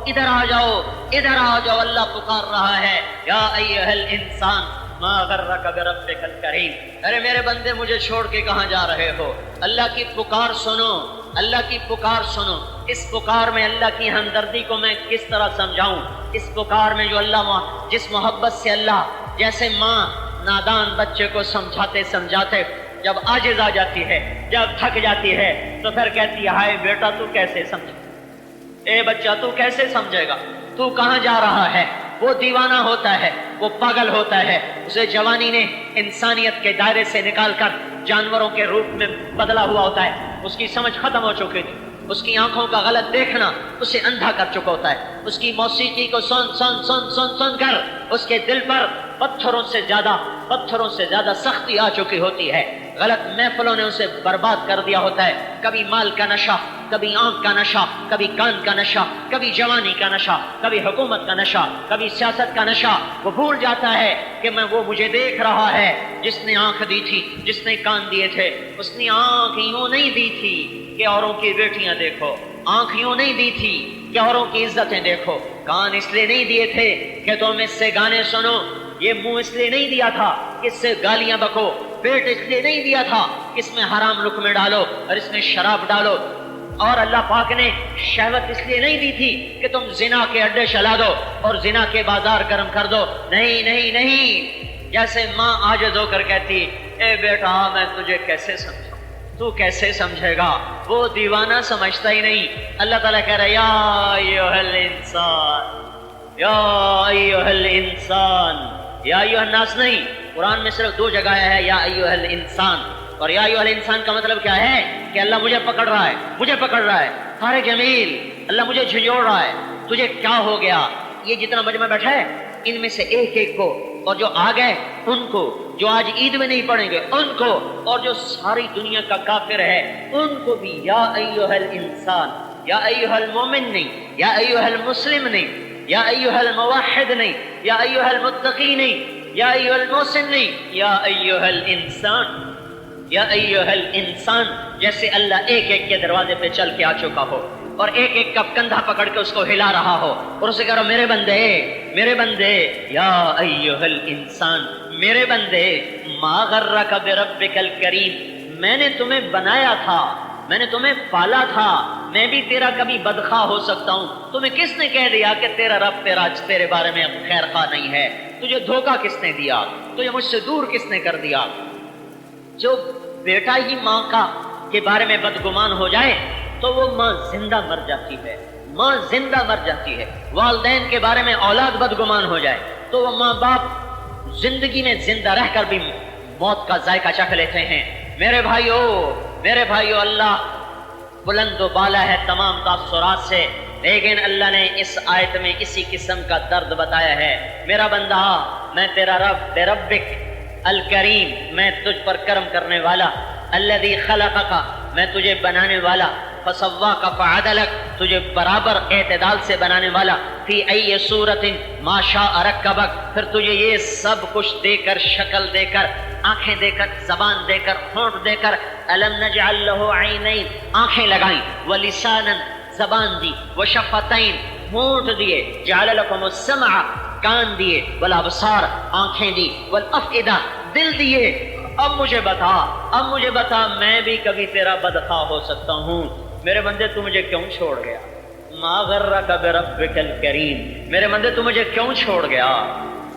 S1: ادھر آ جاؤ، اللہ پکار رہا ہے، یا ایھا الانسان ما غرک بربک الکریم۔ ارے میرے بندے، مجھے چھوڑ کے کہاں جا رہے ہو؟ اللہ کی پکار سنو۔ اس پکار میں اللہ کی ہمدردی کو میں کس طرح سمجھاؤں؟ اس پکار میں جو اللہ، جس محبت سے اللہ، جیسے ماں نادان بچے کو سمجھاتے جب عاجز آ جاتی ہے، جب تھک جاتی ہے، تو پھر کہتی ہے، ہائے بیٹا تو کیسے سمجھے، اے بچہ تو کیسے سمجھے گا، تو کہاں جا رہا ہے؟ وہ دیوانہ ہوتا ہے، وہ پاگل ہوتا ہے، اسے جوانی نے انسانیت کے دائرے سے نکال کر جانوروں کے روپ میں بدلا ہوا ہوتا ہے، اس کی سمجھ ختم ہو چکی تھی، اس کی آنکھوں کا غلط دیکھنا اسے اندھا کر چکا ہوتا ہے، اس کی موسیقی کو سن کر اس کے دل پر پتھروں سے زیادہ سختی آ چکی ہوتی ہے، غلط محفلوں نے اسے برباد کر دیا ہوتا ہے، کبھی مال کا نشہ، کبھی آنکھ کا نشہ، کبھی کان کا نشہ، کبھی جوانی کا نشہ، کبھی حکومت کا نشہ، کبھی سیاست کا نشہ۔ وہ بھول جاتا ہے کہ وہ مجھے دیکھ رہا ہے، جس نے آنکھ دی تھی، جس نے کان دیے تھے، اس نے آنکھ یوں نہیں دی تھی کہ اوروں کی بیٹیاں دیکھو، آنکھ یوں نہیں دی تھی کہ اوروں کی عزتیں دیکھو، کان اس لیے نہیں دیے تھے کہ تم اس سے گانے سنو، یہ منہ اس لیے نہیں دیا تھا کہ اس سے گالیاں بکو، پیٹ اس لیے نہیں دیا تھا کہ اس میں حرام لقمے ڈالو اور اس میں شراب ڈالو، اور اللہ پاک نے شہوت اس لیے نہیں دی تھی کہ تم زنا کے اڈے چلا دو اور زنا کے بازار گرم کر دو، نہیں۔ جیسے ماں عاجز ہو کر کہتی، اے بیٹا میں تجھے کیسے سمجھاؤں، تو کیسے سمجھے گا، وہ دیوانہ سمجھتا ہی نہیں۔ اللہ تعالیٰ کہہ رہا ہے، یا ایھا الانسان، یا ایھا الناس نہیں، قرآن میں صرف 2 جگہ آیا ہے یا ایھا الانسان، اور یا ایھا الانسان کا مطلب کیا ہے کہ اللہ مجھے پکڑ رہا ہے، طارق جمیل، اللہ مجھے جھنجھوڑ رہا ہے، تجھے کیا ہو گیا؟ یہ جتنا مجمع بیٹھا ہے ان میں سے ایک ایک کو، اور جو آ گئے ان کو، جو آج عید میں نہیں پڑھیں گے ان کو، اور جو ساری دنیا کا کافر ہے ان کو بھی یا ایھا الانسان، یا ایھا المومن نہیں، یا ایھا المسلم نہیں، یا ایھا الموحد نہیں، یا ایھا المتقی نہیں، یا ایھا المحسن نہیں، یا ایھا الانسان، یا ایھا الانسان، جیسے اللہ ایک ایک کے دروازے پہ چل کے آ چکا ہو اور ایک ایک کا کندھا پکڑ کے اس کو ہلا رہا ہو اور اسے کہہ رہا میرے بندے، میرے بندے، یا ایھا الانسان، میرے بندے، ما غرک بربک الکریم، میں نے تمہیں بنایا تھا، میں نے تمہیں پالا تھا، میں بھی تیرا کبھی بدخواہ ہو سکتا ہوں، تمہیں کس نے کہہ دیا کہ تیرا رب تیرے بارے میں خیر خواہ نہیں ہے؟ تجھے دھوکہ کس نے دیا؟ تجھے مجھ سے دور کس نے کر دیا؟ جو بیٹا ہی ماں کا کے بارے میں بدگمان ہو جائے تو وہ ماں زندہ مر جاتی ہے، ماں زندہ مر جاتی ہے۔ والدین کے بارے میں اولاد بدگمان ہو جائے تو وہ ماں باپ زندگی میں زندہ رہ کر بھی موت کا ذائقہ چکھ لیتے ہیں۔ میرے بھائیو، اللہ بلند و بالا ہے تمام تاثرات سے، لیکن اللہ نے اس آیت میں اسی قسم کا درد بتایا ہے۔ میرا بندہ، میں تیرا رب، بربک الکریم، میں تجھ پر کرم کرنے والا، الذی خلقک، میں تجھے بنانے والا، فسواک فعدلک، تجھے برابر اعتدال سے بنانے والا، فی ای صورت ما شاء رکبک، پھر تجھے یہ سب کچھ دے کر، شکل دے کر، آنکھیں دے کر، زبان دے کر، ہونٹ دے کر، الم نجعل لہ عینین، آنکھیں لگائیں، ولسانا، زبان دی، وشفتین، ہونٹ دیے، جعل لکم السمع، کان دیے، والابصار، آنکھیں دی، والافئدہ، دل دیے۔ اب مجھے بتا میں بھی کبھی تیرا بدخواہ ہو سکتا ہوں، میرے بندے تو مجھے کیوں چھوڑ گیا؟ ما غرک بربک الکریم، میرے بندے تو مجھے کیوں چھوڑ گیا؟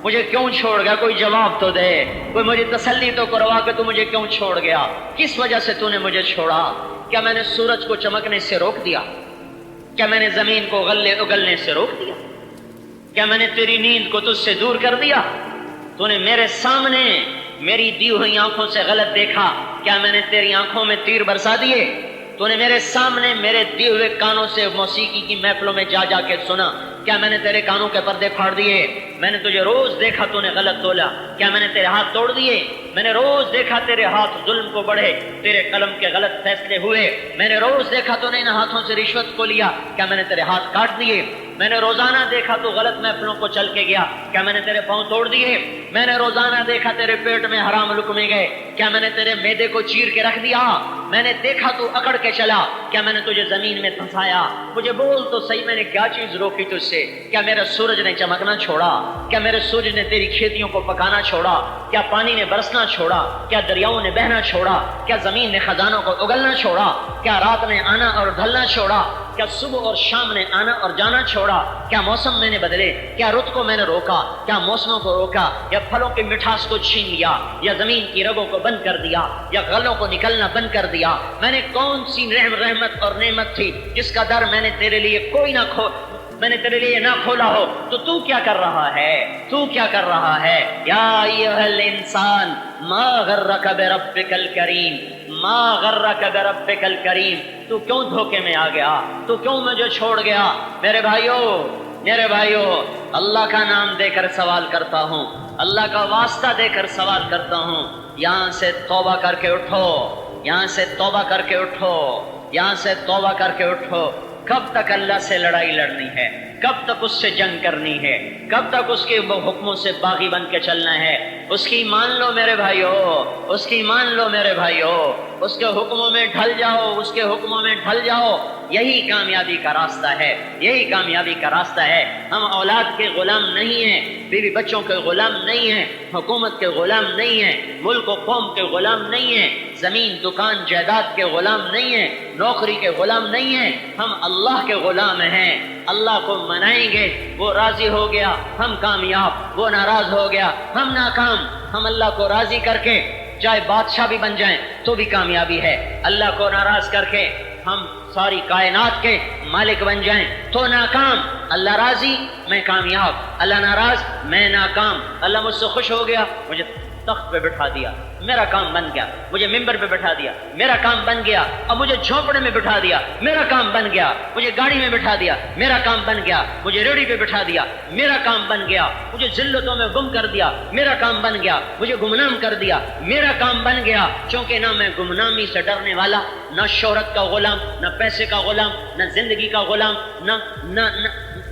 S1: مجھے کیوں چھوڑ گیا؟ کوئی جواب تو دے، کوئی مجھے تسلی تو کروا کہ تو مجھے کیوں چھوڑ گیا؟ کس وجہ سے تو نے مجھے چھوڑا؟ کیا میں نے سورج کو چمکنے سے روک دیا؟ کیا میں نے زمین کو اگلنے سے روک دیا؟ کیا میں نے تیری نیند کو تجھ سے دور کر دیا؟ تو نے میرے سامنے میری دی ہوئی آنکھوں سے غلط دیکھا؟ کیا میں نے تیری آنکھوں میں تیر برسا دیے؟ تو نے میرے سامنے میرے دیے ہوئے کانوں سے موسیقی کی محفلوں میں جا کے سنا؟ کیا میں نے تیرے کانوں کے پردے پھاڑ دیے؟ میں نے تجھے روز دیکھا تو نے غلط تولا؟ کیا میں نے تیرے ہاتھ توڑ دیے؟ میں نے روز دیکھا تیرے ہاتھ ظلم کو بڑھے، تیرے قلم کے غلط فیصلے ہوئے، میں نے روز دیکھا تو نے ان ہاتھوں سے رشوت کو لیا؟ کیا میں نے تیرے ہاتھ کاٹ دیے؟ میں نے روزانہ دیکھا تو غلط محفلوں کو چل کے گیا؟ کیا میں نے تیرے پاؤں توڑ دیے؟ میں نے روزانہ دیکھا تیرے پیٹ میں حرام لقمے گئے؟ کیا میں نے تیرے معدے کو چیر کے رکھ دیا؟ میں نے دیکھا تو اکڑ کے چلا؟ کیا میں نے تجھے زمین میں پھنسایا؟ مجھے بول تو صحیح، میں نے کیا چیز روکی تجھ سے؟ کیا میرا سورج نے چمکنا چھوڑا؟ کیا میرے سورج نے تیری کھیتیوں کو پکانا چھوڑا؟ کیا پانی نے برسنا چھوڑا؟ کیا دریاؤں نے بہنا چھوڑا؟ کیا زمین نے خزانوں کو اگلنا چھوڑا؟ کیا رات نے آنا اور ڈھلنا چھوڑا؟ کیا صبح اور شام نے آنا اور جانا چھوڑا؟ کیا موسم میں نے بدلے؟ کیا رت کو میں نے روکا؟ کیا موسموں کو روکا؟ یا پھلوں کی مٹھاس کو چھین لیا؟ یا زمین کی رگوں کو بند کر دیا؟ یا غلوں کو نکلنا بند کر دیا؟ میں نے کون سی رحمت اور نعمت تھی جس کا در میں نے تیرے لیے میں نے تیرے لیے نہ کھولا ہو؟ تو کیا کر رہا ہے؟ تو کیا کر رہا ہے؟ یا ایھا الانسان ما غرک بربک الکریم، ما غرک بربک الکریم، تو کیوں دھوکے میں آ گیا؟ تو کیوں مجھے چھوڑ گیا؟ میرے بھائیو، اللہ کا نام دے کر سوال کرتا ہوں، اللہ کا واسطہ دے کر سوال کرتا ہوں، یہاں سے توبہ کر کے اٹھو، یہاں سے توبہ کر کے اٹھو، یہاں سے توبہ کر کے اٹھو۔ کب تک اللہ سے لڑائی لڑنی ہے؟ کب تک اس سے جنگ کرنی ہے؟ کب تک اس کے حکموں سے باغی بن کے چلنا ہے؟ اس کی مان لو میرے بھائیو، اس کی مان لو میرے بھائیو، اس کے حکموں میں ڈھل جاؤ، اس کے حکموں میں ڈھل جاؤ، یہی کامیابی کا راستہ ہے، یہی کامیابی کا راستہ ہے۔ ہم اولاد کے غلام نہیں ہیں، بیوی بچوں کے غلام نہیں ہیں، حکومت کے غلام نہیں ہیں، ملک و قوم کے غلام نہیں ہیں، زمین دکان جائیداد کے غلام نہیں ہیں، نوکری کے غلام نہیں ہیں، ہم اللہ کے غلام ہیں۔ اللہ کو منائیں گے، وہ راضی ہو گیا، ہم کامیاب، وہ ناراض ہو گیا، ہم ناکام۔ ہم اللہ کو راضی کر کے چاہے بادشاہ بھی بن جائیں تو بھی کامیابی ہے، اللہ کو ناراض کر کے ہم ساری کائنات کے مالک بن جائیں تو ناکام، اللہ راضی میں کامیاب، اللہ ناراض میں ناکام، اللہ مجھ سے خوش ہو گیا مجھے تخت پہ بٹھا دیا میرا کام بن گیا، مجھے ممبر پہ بٹھا دیا میرا کام بن گیا، اب مجھے جھونپڑے میں بٹھا دیا میرا کام بن گیا، مجھے گاڑی میں بٹھا دیا میرا کام بن گیا، مجھے ریڑھی پہ بٹھا دیا میرا کام بن گیا، مجھے ذلتوں میں گم کر دیا میرا کام بن گیا، مجھے گمنام کر دیا میرا کام بن گیا، چونکہ نہ میں گمنامی سے ڈرنے والا، نہ شہرت کا غلام، نہ پیسے کا غلام، نہ زندگی کا غلام،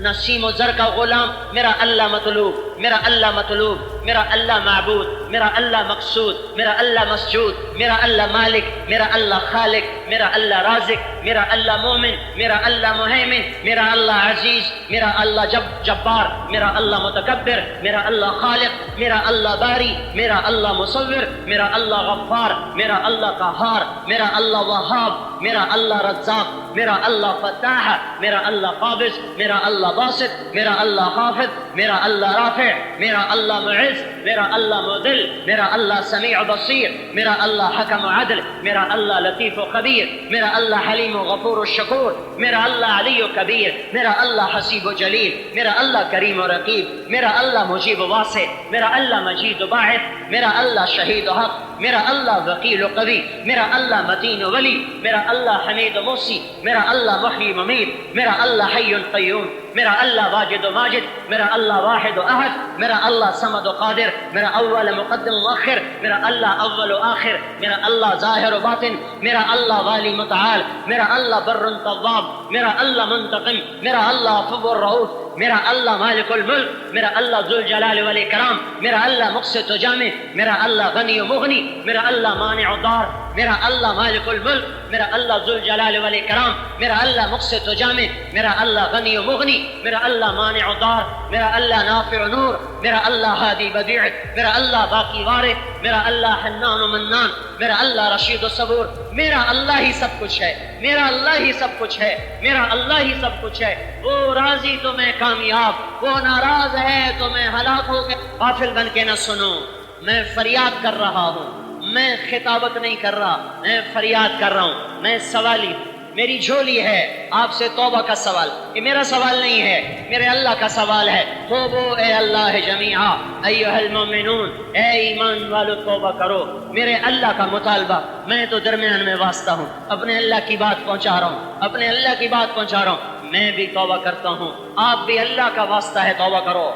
S1: نہ سیم و زر کا غلام، میرا اللہ مطلوب، میرا اللہ مطلوب، میرا اللہ معبود، میرا اللہ مقصود، میرا اللہ مسجود، میرا اللہ مالک، میرا اللہ خالق، میرا اللہ رازق، میرا اللہ مومن، میرا اللہ مہیمن، میرا اللہ عزیز، میرا اللہ جبار، میرا اللہ متکبر، میرا اللہ خالق، میرا اللہ باری، میرا اللہ مصور، میرا اللہ غفار، میرا اللہ قہار، میرا اللہ وہاب، میرا اللہ رزاق، میرا اللہ فتاح، میرا اللہ قابض، میرا اللہ باسط، میرا اللہ خافض، میرا اللہ رافع، میرا اللہ معز، میرا اللہ مذل، میرا اللہ سمیع بصیر، میرا اللہ حکم عدل، میرا اللہ لطیف و خبیر، میرا اللہ حلیم و غفور و شکور، میرا اللہ علی و کبیر، میرا اللہ حسیب و جلیل، میرا اللہ کریم و رقیب، میرا اللہ مجیب و واسع، میرا اللہ مجید و باعث، میرا اللہ شہید و حق، میرا اللہ وکیل و قوی، میرا اللہ متین و ولی، میرا اللہ حمید و موسی، میرا اللہ محیی و ممیت، میرا اللہ حی قیوم، میرا اللہ واجد و ماجد، میرا اللہ واحد و احد، میرا اللہ صمد و قادر، میرا اول مقدم و مؤخر، میرا اللہ اول و آخر، میرا اللہ ظاہر و باطن، میرا اللہ والی متعال، میرا اللہ بر تواب، میرا اللہ منتقم، میرا اللہ عفو الرؤوف، میرا اللہ مالک الملک، میرا اللہ ذو الجلال والاکرام، میرا اللہ مقسط و جامع، میرا اللہ غنی و مغنی، میرا اللہ مانع و دار، میرا اللہ مالک الملک، میرا اللہ ذو الجلال والاکرام، میرا اللہ مقسط و جامع، میرا اللہ غنی و مغنی، میرا اللہ مانع و دار، میرا اللہ نافع و نور، میرا اللہ ہادی بدیع، میرا اللہ باقی وارث، میرا اللہ حنان و منان، میرا اللہ رشید و صبور، میرا اللہ ہی سب کچھ ہے، میرا اللہ ہی سب کچھ ہے، میرا اللہ ہی سب کچھ ہے، وہ راضی تو میں کامیاب، وہ ناراض ہے تو میں ہلاک ہو گیا۔ غافل بن کے نہ سنو، میں فریاد کر رہا ہوں، میں خطابت نہیں کر رہا، میں فریاد کر رہا ہوں، میں سوالی ہوں، میری جھولی ہے آپ سے توبہ کا سوال، یہ میرا سوال نہیں ہے، میرے اللہ کا سوال ہے، توبو اے اللہ جمیعا ایھا المؤمنون، اے ایمان والو توبہ کرو، میرے اللہ کا مطالبہ، میں تو درمیان میں واسطہ ہوں، اپنے اللہ کی بات پہنچا رہا ہوں، اپنے اللہ کی بات پہنچا رہا ہوں، میں بھی توبہ کرتا ہوں، آپ بھی اللہ کا واسطہ ہے توبہ کرو،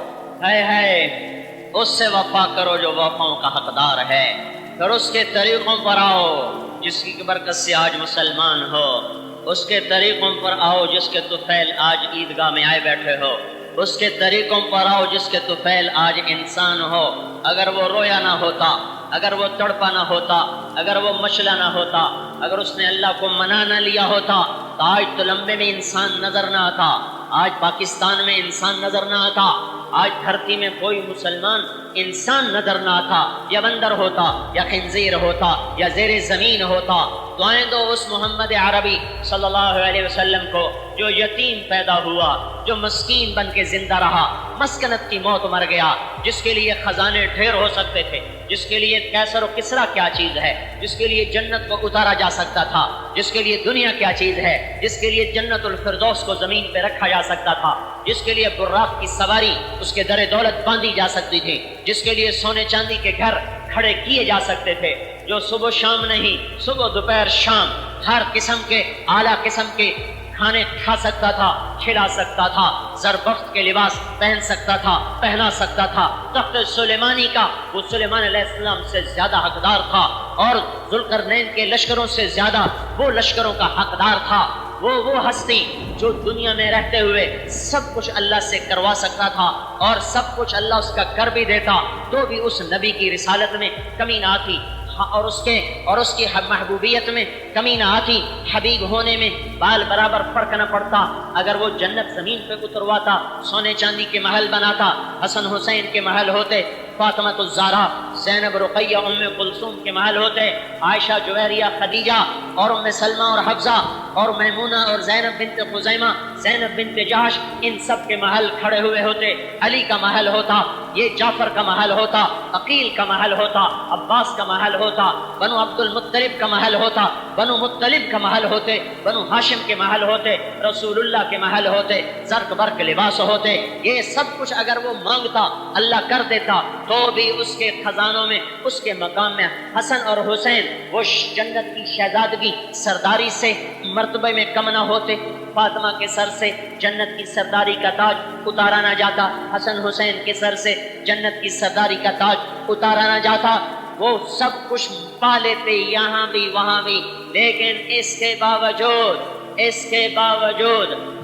S1: ہے اس سے وفا کرو جو وفاؤں کا حقدار ہے، پھر اس کے طریقوں پر آؤ جس کی برکت سے آج مسلمان ہو، اس کے طریقوں پر آؤ جس کے طفیل آج عیدگاہ میں آئے بیٹھے ہو، اس کے طریقوں پر آؤ جس کے طفیل آج انسان ہو، اگر وہ رویا نہ ہوتا، اگر وہ تڑپا نہ ہوتا، اگر وہ مچلا نہ ہوتا، اگر اس نے اللہ کو منا نہ لیا ہوتا تو آج تو لمبے میں انسان نظر نہ آتا، آج پاکستان میں انسان نظر نہ آتا، آج دھرتی میں کوئی مسلمان انسان نظر نہ آتا، یا بندر ہوتا یا خنزیر ہوتا یا زیر زمین ہوتا۔ دعائیں دو اس محمد عربی صلی اللہ علیہ وسلم کو جو یتیم پیدا ہوا، جو مسکین بن کے زندہ رہا، مسکنت کی موت مر گیا، جس کے لیے خزانے ڈھیر ہو سکتے تھے، جس کے لیے کیسر و کسرا کیا چیز ہے، جس کے لیے جنت کو اتارا جا سکتا تھا، جس کے لیے دنیا کیا چیز ہے، جس کے لیے جنت الفردوس کو زمین پہ رکھا جا سکتا تھا، جس کے لیے براق کی سواری اس کے در دولت باندھی جا سکتی تھی، جس کے لیے سونے چاندی کے گھر کھڑے کیے جا سکتے تھے، جو صبح شام نہیں، صبح دوپہر شام ہر قسم کے اعلیٰ قسم کے کھانے کھا سکتا تھا، کھلا سکتا تھا، زربفت کے لباس پہن سکتا تھا، پہنا سکتا تھا، تخت سلیمانی کا وہ سلیمان علیہ السلام سے زیادہ حقدار تھا، اور ذوالقرنین کے لشکروں سے زیادہ وہ لشکروں کا حقدار تھا، وہ ہستی جو دنیا میں رہتے ہوئے سب کچھ اللہ سے کروا سکتا تھا، اور سب کچھ اللہ اس کا کر بھی دیتا تو بھی اس نبی کی رسالت میں کمی نہ آتی، اور اس کی محبوبیت میں کمی نہ آتی، حبیب ہونے میں بال برابر فرق نہ پڑتا۔ اگر وہ جنت زمین پہ اترواتا، سونے چاندی کے محل بناتا، حسن حسین کے محل ہوتے، فاطمہ الزہرا، زینب رقیہ ام کلثوم کے محل ہوتے، عائشہ جویریہ خدیجہ اور ام سلمہ اور حفصہ اور میمونہ اور زینب بنت خزیمہ زینب بنت جہش، ان سب کے محل کھڑے ہوئے ہوتے، علی کا محل ہوتا، یہ جعفر کا محل ہوتا، عقیل کا محل ہوتا، عباس کا محل ہوتا، بنو عبد المطلب کا محل ہوتا، بنو مطلب کا محل ہوتے، بنو ہاشم کے محل ہوتے، رسول اللہ کے محل ہوتے، زرق برق لباس ہوتے۔ یہ سب کچھ اگر وہ مانگتا اللہ کر دیتا، تو بھی اس کے خزانوں میں، اس کے مقام میں حسن اور حسین وہ جنت کی شہزادگی سرداری سے مرتبے میں کم نہ ہوتے۔ فاطمہ کے سر سے جنت کی سرداری کا تاج اتارا نہ جاتا، حسن حسین کے سر سے جنت کی سرداری کا تاج اتارا نہ جاتا، وہ سب کچھ پا لیتے یہاں بھی وہاں بھی، لیکن اس کے باوجود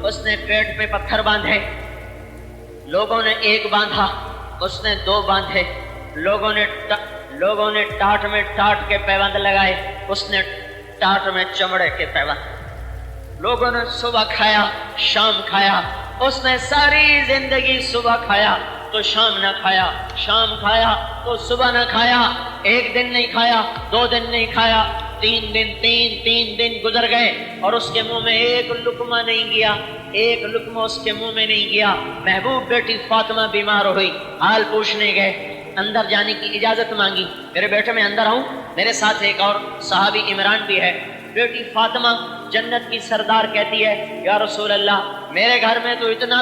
S1: اس نے پیٹ پہ پتھر باندھے، لوگوں نے ایک باندھا، اس نے دو باندھے، لوگوں نے ٹاٹ میں ٹاٹ کے پیوند لگائے، اس نے ٹاٹ میں چمڑے کے پیوند۔ لوگوں نے صبح کھایا شام کھایا، اس نے ساری زندگی صبح کھایا تو شام نہ کھایا، شام کھایا تو صبح نہ کھایا، ایک دن نہیں کھایا، دو دن نہیں کھایا، تین دن گزر گئے اور اس کے منہ میں ایک لقمہ نہیں گیا، ایک لقمہ اس کے منہ میں نہیں گیا۔ محبوب بیٹی فاطمہ بیمار ہوئی، حال پوچھنے گئے، اندر جانے کی اجازت مانگی، میرے بیٹے میں اندر آؤں؟ میرے ساتھ ایک اور صحابی عمران بھی ہے۔ بیٹی فاطمہ جنت کی سردار کہتی ہے، یا رسول اللہ میرے گھر میں تو اتنا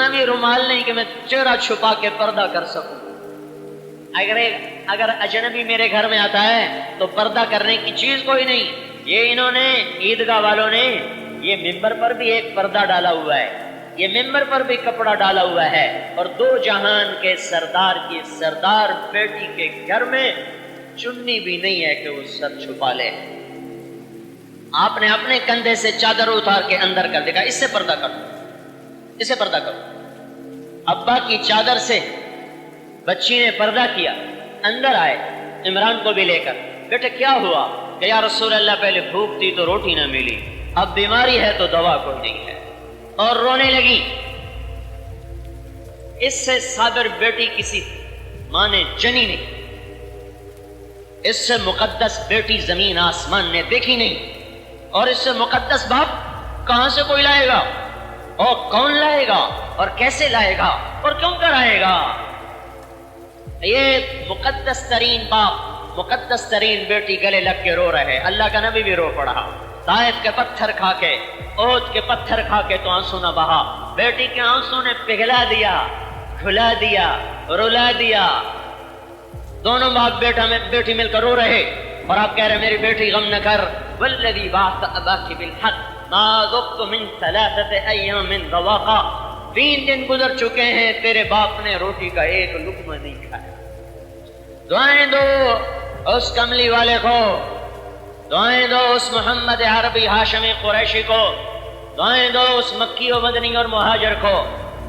S1: بھی رومال نہیں کہ میں چہرہ چھپا کے پردہ کر سکوں۔ اگر اجنبی میرے گھر میں آتا ہے تو پردہ کرنے کی چیز کوئی نہیں۔ یہ انہوں نے عیدگاہ والوں نے یہ ممبر پر بھی ایک پردہ ڈالا ہوا ہے، یہ ممبر پر بھی کپڑا ڈالا ہوا ہے، اور دو جہان کے سردار کی سردار بیٹی کے گھر میں چنی بھی نہیں ہے کہ وہ سر چھپا لے۔ آپ نے اپنے کندھے سے چادر اتار کے اندر کر دیکھا، اس سے پردہ کرو، اسے پردہ کرو۔ ابا کی چادر سے بچی نے پردہ کیا، اندر آئے عمران کو بھی لے کر، بیٹے کیا ہوا؟ کہ یا رسول اللہ پہلے بھوک تھی تو روٹی نہ ملی، اب بیماری ہے تو دوا کوئی نہیں ہے، اور رونے لگی۔ اس سے صابر بیٹی کسی ماں نے جنی نہیں، اس سے مقدس بیٹی زمین آسمان نے دیکھی نہیں، اور اس سے مقدس باپ کہاں سے کوئی لائے گا، اور کون لائے گا، اور کیسے لائے گا، اور کیوں کر آئے گا؟ یہ مقدس ترین باپ، مقدس ترین بیٹی گلے لگ کے رو رہے۔ اللہ کا نبی بھی رو پڑا، طائف کے پتھر کھا کے، احد کے پتھر کھا کے تو آنسو نہ بہا، بیٹی کے آنسو نے پگھلا دیا، کھلا دیا، رلا دیا۔ دونوں باپ بیٹی مل کر رو رہے، اور آپ کہہ رہے میری بیٹی غم نہ کر، والذی بعث اباک بالحق ما ذقت من ثلاثۃ ایام ذواقا، 3 دن گزر چکے ہیں تیرے باپ نے روٹی کا ایک لقمہ نہیں کھایا۔ دعائیں دو اس کملی والے کو، دعائیں دو اس محمد عربی ہاشمی قریشی کو، دعائیں دو اس مکی و مدنی اور مہاجر کو،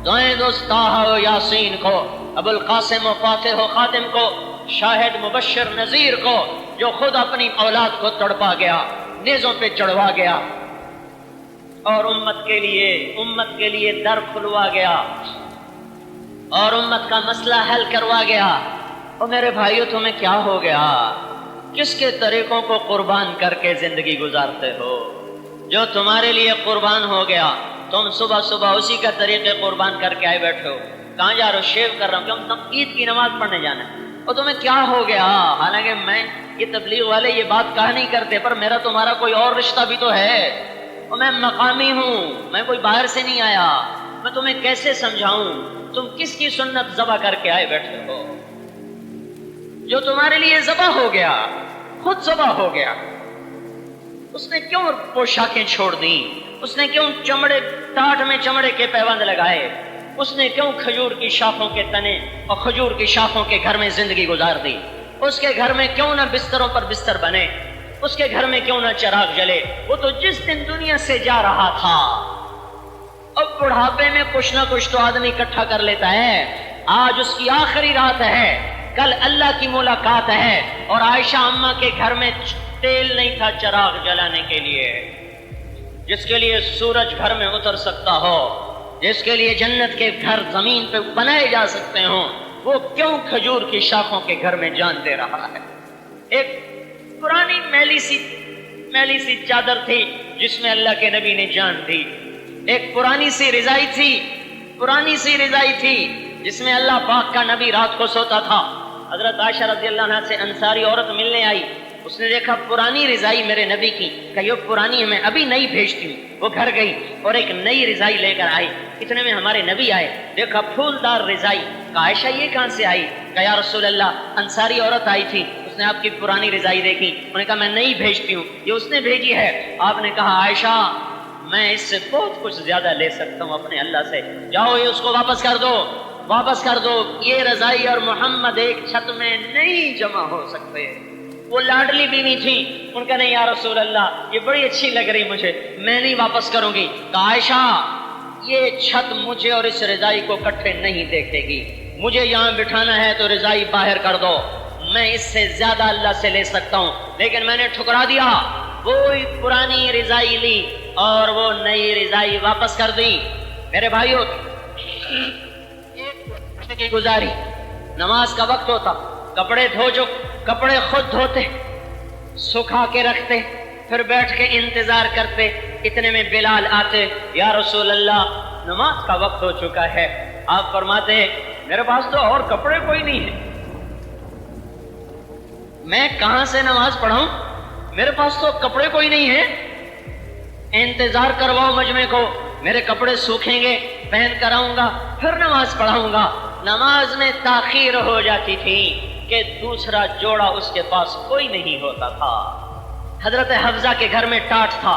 S1: دعائیں دو اس طٰہٰ و یاسین کو، ابو القاسم و فاتح و خاتم کو، شاہد مبشر نذیر کو، جو خود اپنی اولاد کو تڑپا گیا، نیزوں پہ چڑھوا گیا، اور امت کے لیے در کھلوا گیا، اور امت کا مسئلہ حل کروا گیا۔ اور میرے بھائیو تمہیں کیا ہو گیا؟ کس کے طریقوں کو قربان کر کے زندگی گزارتے ہو؟ جو تمہارے لیے قربان ہو گیا، تم صبح صبح اسی کا طریقے قربان کر کے آئے بیٹھے ہو۔ کہاں جا رہے ہو؟ شیو کر رہا ہوں، کیوں؟ تم عید کی نماز پڑھنے جانا ہے۔ اور تمہیں کیا ہو گیا؟ حالانکہ میں یہ تبلیغ والے یہ بات کہا نہیں کرتے، پر میرا تمہارا کوئی اور رشتہ بھی تو ہے، اور میں مقامی ہوں، میں کوئی باہر سے نہیں آیا، میں تمہیں کیسے سمجھاؤں؟ تم کس کی سنت ذبح کر کے آئے بیٹھے ہو؟ جو تمہارے لیے ذبح ہو گیا، خود ذبح ہو گیا، اس نے کیوں پوشاکیں چھوڑ دیں؟ اس نے کیوں ٹاٹ میں چمڑے کے پیوند لگائے؟ اس نے کیوں کھجور کی شاخوں کے تنے اور کھجور کی شاخوں کے گھر میں زندگی گزار دی؟ اس کے گھر میں کیوں نہ بستروں پر بستر بنے؟ اس کے گھر میں کیوں نہ چراغ جلے؟ وہ تو جس دن دنیا سے جا رہا تھا، اب بڑھاپے میں کچھ نہ کچھ تو آدمی اکٹھا کر لیتا ہے۔ آج اس کی آخری رات ہے، کل اللہ کی ملاقات ہے، اور عائشہ اماں کے گھر میں تیل نہیں تھا چراغ جلانے کے لیے۔ جس کے لیے سورج گھر میں اتر سکتا ہو، جس کے لیے جنت کے گھر زمین پہ بنائے جا سکتے ہوں، وہ کیوں کھجور کی شاخوں کے گھر میں جان دے رہا ہے؟ ایک پرانی میلی سی چادر تھی
S2: جس میں اللہ کے نبی نے جان دی. ایک پرانی سی رضائی تھی جس میں اللہ پاک کا نبی رات کو سوتا تھا. حضرت عائشہ رضی اللہ عنہا سے انصاری عورت ملنے آئی. اس نے دیکھا پرانی رضائی میرے نبی کی، کہ یہ پرانی ہے، میں ابھی نئی بھیجتی ہوں. وہ گھر گئی اور ایک نئی رضائی لے کر آئی. اتنے میں ہمارے نبی آئے، دیکھا پھولدار رضائی. کہا عائشہ یہ کہاں سے آئی؟ کہا یا رسول اللہ انصاری عورت آئی تھی، اس نے آپ کی پرانی رضائی دیکھی، انہوں نے کہا میں نئی بھیجتی ہوں، یہ اس نے بھیجی ہے. آپ نے کہا عائشہ میں اس سے بہت کچھ زیادہ لے سکتا ہوں اپنے اللہ سے، جاؤ یہ اس کو واپس کر دو. یہ رضائی اور محمد ایک چھت میں نہیں جمع ہو سکتے. وہ لاڈلی بیوی تھی، ان کا نہیں یا رسول اللہ یہ بڑی اچھی لگ رہی مجھے، میں نہیں واپس کروں گی. کہا عائشہ یہ چھت مجھے اور اس رضائی کو اکٹھے نہیں دیکھے گی، مجھے یہاں بٹھانا ہے تو رضائی باہر کر دو، میں اس سے زیادہ اللہ سے لے سکتا ہوں. لیکن میں نے ٹھکرا دیا، وہی پرانی رضائی لی اور وہ نئی رضائی واپس کر دی. میرے بھائیوں کی گزاری، نماز کا وقت ہوتا، کپڑے خود دھوتے، سکھا کے رکھتے، پھر بیٹھ کے انتظار کرتے. اتنے میں بلال آتے، یا رسول اللہ نماز کا وقت ہو چکا ہے. آپ فرماتے میرے پاس تو اور کپڑے کوئی نہیں ہے، میں کہاں سے نماز پڑھاؤں، میرے پاس تو کپڑے کوئی نہیں ہے، انتظار کرواؤ مجمع کو، میرے کپڑے سوکھیں گے، پہن کر آؤں گا، پھر نماز پڑھاؤں گا. نماز میں تاخیر ہو جاتی تھی کہ دوسرا جوڑا اس کے پاس کوئی نہیں ہوتا تھا. حضرت حفصہ کے گھر میں ٹاٹ تھا،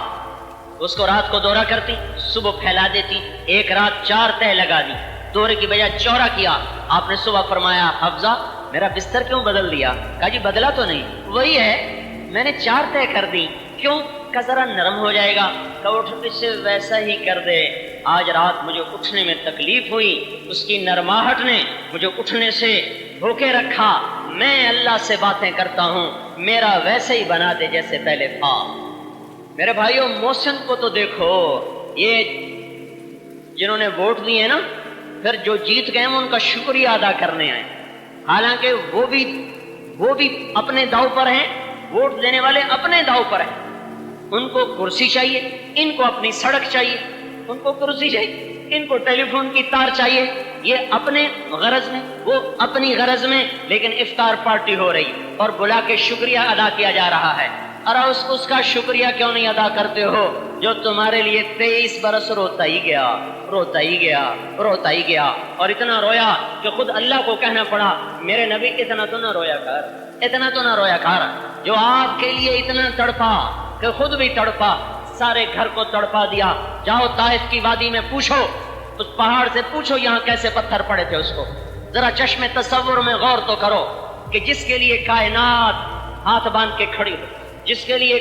S2: اس کو رات کو دورہ کرتی، صبح پھیلا دیتی. ایک رات 4 تہہ لگا دی، دورے کی بجائے چورا کیا. آپ نے صبح فرمایا حفصہ میرا بستر کیوں بدل دیا؟ کہا جی بدلا تو نہیں، وہی ہے، میں نے 4 تہہ کر دی. کیوں؟ کہ ذرا نرم ہو جائے گا. کہ اٹھنے سے ویسا ہی کر دے. آج رات مجھے اٹھنے میں تکلیف ہوئی، اس کی نرماہٹ نے مجھے اٹھنے سے بھوکے رکھا. میں اللہ سے باتیں کرتا ہوں، میرا ویسے ہی بنا دے جیسے پہلے تھا. میرے بھائیوں محسن کو تو دیکھو، یہ جنہوں نے ووٹ دیے نا، پھر جو جیت گئے ان کا شکریہ ادا کرنے آئے. حالانکہ وہ بھی اپنے داؤ پر ہیں، ووٹ دینے والے اپنے داؤ پر ہیں. ان کو کرسی چاہیے، ان کو اپنی سڑک چاہیے. ان کو کرسی چاہیے، ان کو ٹیلی فون کی تار چاہیے. یہ اپنے غرض میں، وہ اپنی غرض میں. لیکن افطار پارٹی ہو رہی اور بلا کے شکریہ ادا کیا جا رہا ہے. اور اس کا شکریہ کیوں نہیں ادا کرتے ہو جو تمہارے لیے 23 برس روتا ہی گیا اور اتنا رویا کہ خود اللہ کو کہنا پڑا میرے نبی اتنا تو نہ رویا کر جو آپ کے لیے اتنا تڑپا کہ خود بھی تڑپا، سارے گھر کو تڑپا دیا. جاؤ طائف کی وادی میں پوچھو، اس پہاڑ سے پوچھو یہاں کیسے پتھر پڑے تھے. اس کو ذرا چشم تصور میں غور تو کرو کہ جس کے لیے کائنات ہاتھ باندھ کے کھڑی ہو، جس کے لیے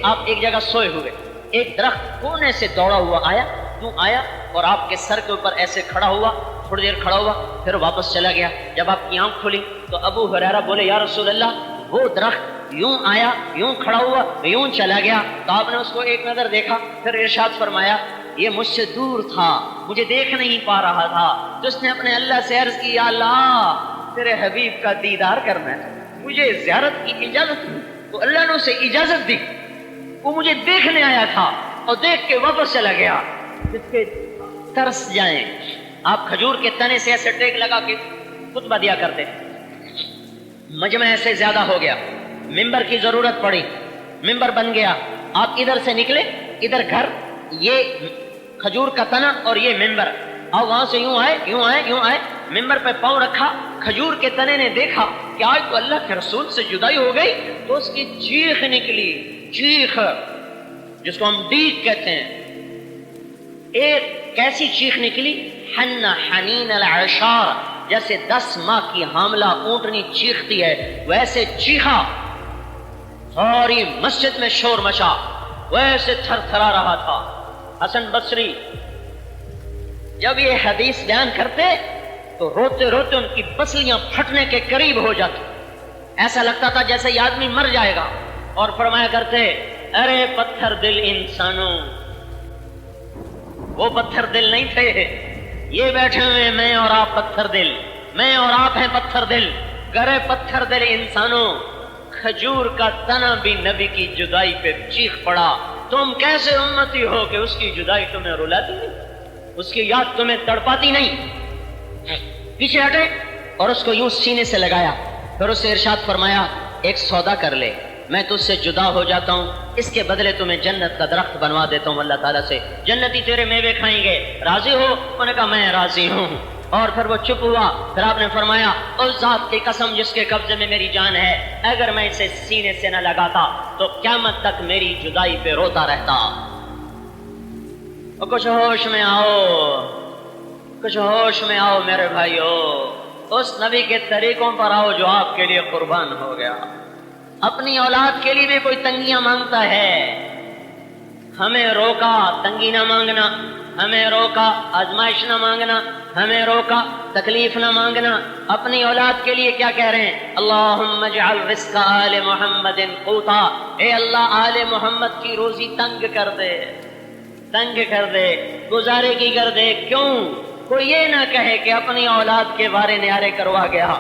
S2: آپ ایک جگہ سوئے ہوئے، ایک درخت کونے سے دوڑا ہوا آیا اور آپ کے سر کے اوپر ایسے کھڑا ہوا، تھوڑی دیر کھڑا ہوا، پھر واپس چلا گیا. جب آپ کی آنکھ کھلی تو ابو ہریرہ بولے یا رسول اللہ وہ درخت یوں آیا، یوں کھڑا ہوا، یوں چلا گیا. تو آپ نے اس کو ایک نظر دیکھا، پھر ارشاد فرمایا یہ مجھ سے دور تھا، مجھے دیکھ نہیں پا رہا تھا. تو اس نے اپنے اللہ سے عرض کی یا اللہ تیرے حبیب کا دیدار کرنا ہے، مجھے زیارت کی اجازت دی. تو اللہ نے اسے اجازت دی، وہ مجھے دیکھنے آیا تھا اور دیکھ کے واپس چلا گیا. جس کے ترس جائیں. آپ کھجور کے تنے سے ایسے ٹیک لگا کے خطبہ دیا کرتے، مجمع ایسے زیادہ ہو گیا، ممبر کی ضرورت پڑی، ممبر بن گیا. آپ ادھر سے نکلے، ادھر گھر، یہ کھجور کا تنا اور یہ ممبر، اور وہاں سے یوں آئے، ممبر پہ پاؤں رکھا. کھجور کے تنے نے دیکھا کہ آج تو اللہ کے رسول سے جدائی ہو گئی، تو اس کی چیخ نکلی، چیخ جس کو ہم ڈیک کہتے ہیں. ایک کیسی چیخ نکلی، حن حنین العشار، جیسے 10 ماہ کی حاملہ اونٹنی چیختی ہے ویسے چیخا. ساری مسجد میں شور مچا، ویسے تھر تھرا رہا تھا. حسن بصری جب یہ حدیث بیان کرتے تو روتے روتے ان کی پسلیاں پھٹنے کے قریب ہو جاتی، ایسا لگتا تھا جیسے یہ آدمی مر جائے گا. اور فرمایا کرتے ارے پتھر دل انسانوں، وہ پتھر دل نہیں تھے، یہ بیٹھے ہوئے میں اور آپ پتھر دل، میں اور آپ ہیں پتھر دل. گرے پتھر دل انسانوں، کھجور کا تنا بھی نبی کی جدائی پہ چیخ پڑا. تم کیسے امتی ہو کہ اس کی جدائی تمہیں رلاتی نہیں, اس کی یاد تمہیں تڑپاتی نہیں؟ پیچھے ہٹے اور اس کو یوں سینے سے لگایا. پھر اسے ارشاد فرمایا ایک سودا کر لے, میں تجھ سے جدا ہو جاتا ہوں, اس کے بدلے تمہیں جنت کا درخت بنوا دیتا ہوں اللہ تعالیٰ سے, جنتی تیرے میوے کھائیں گے, راضی ہو؟ انہوں نے کہا میں راضی ہوں. اور پھر وہ چپ ہوا. پھر آپ نے فرمایا اس ذات کی قسم جس کے قبضے میں میری جان ہے, اگر میں اسے سینے سے نہ لگاتا تو قیامت تک میری جدائی پہ روتا رہتا. اور کچھ ہوش میں آؤ, کچھ ہوش میں آؤ میرے بھائیو, اس نبی کے طریقوں پر آؤ جو آپ کے لیے قربان ہو گیا. اپنی اولاد کے لیے بھی کوئی تنگیاں مانگتا ہے, ہمیں روکا تنگی نہ مانگنا, ہمیں روکا آزمائش نہ مانگنا, ہمیں روکا تکلیف نہ مانگنا. اپنی اولاد کے لیے کیا کہہ رہے ہیں؟ اللہم اجعل رزق آل محمد قوتا, اے اللہ آل محمد کی روزی تنگ کر دے, تنگ کر دے, گزارے کی کر دے. کیوں؟ کوئی یہ نہ کہے کہ اپنی اولاد کے وارے نیارے کروا گیا,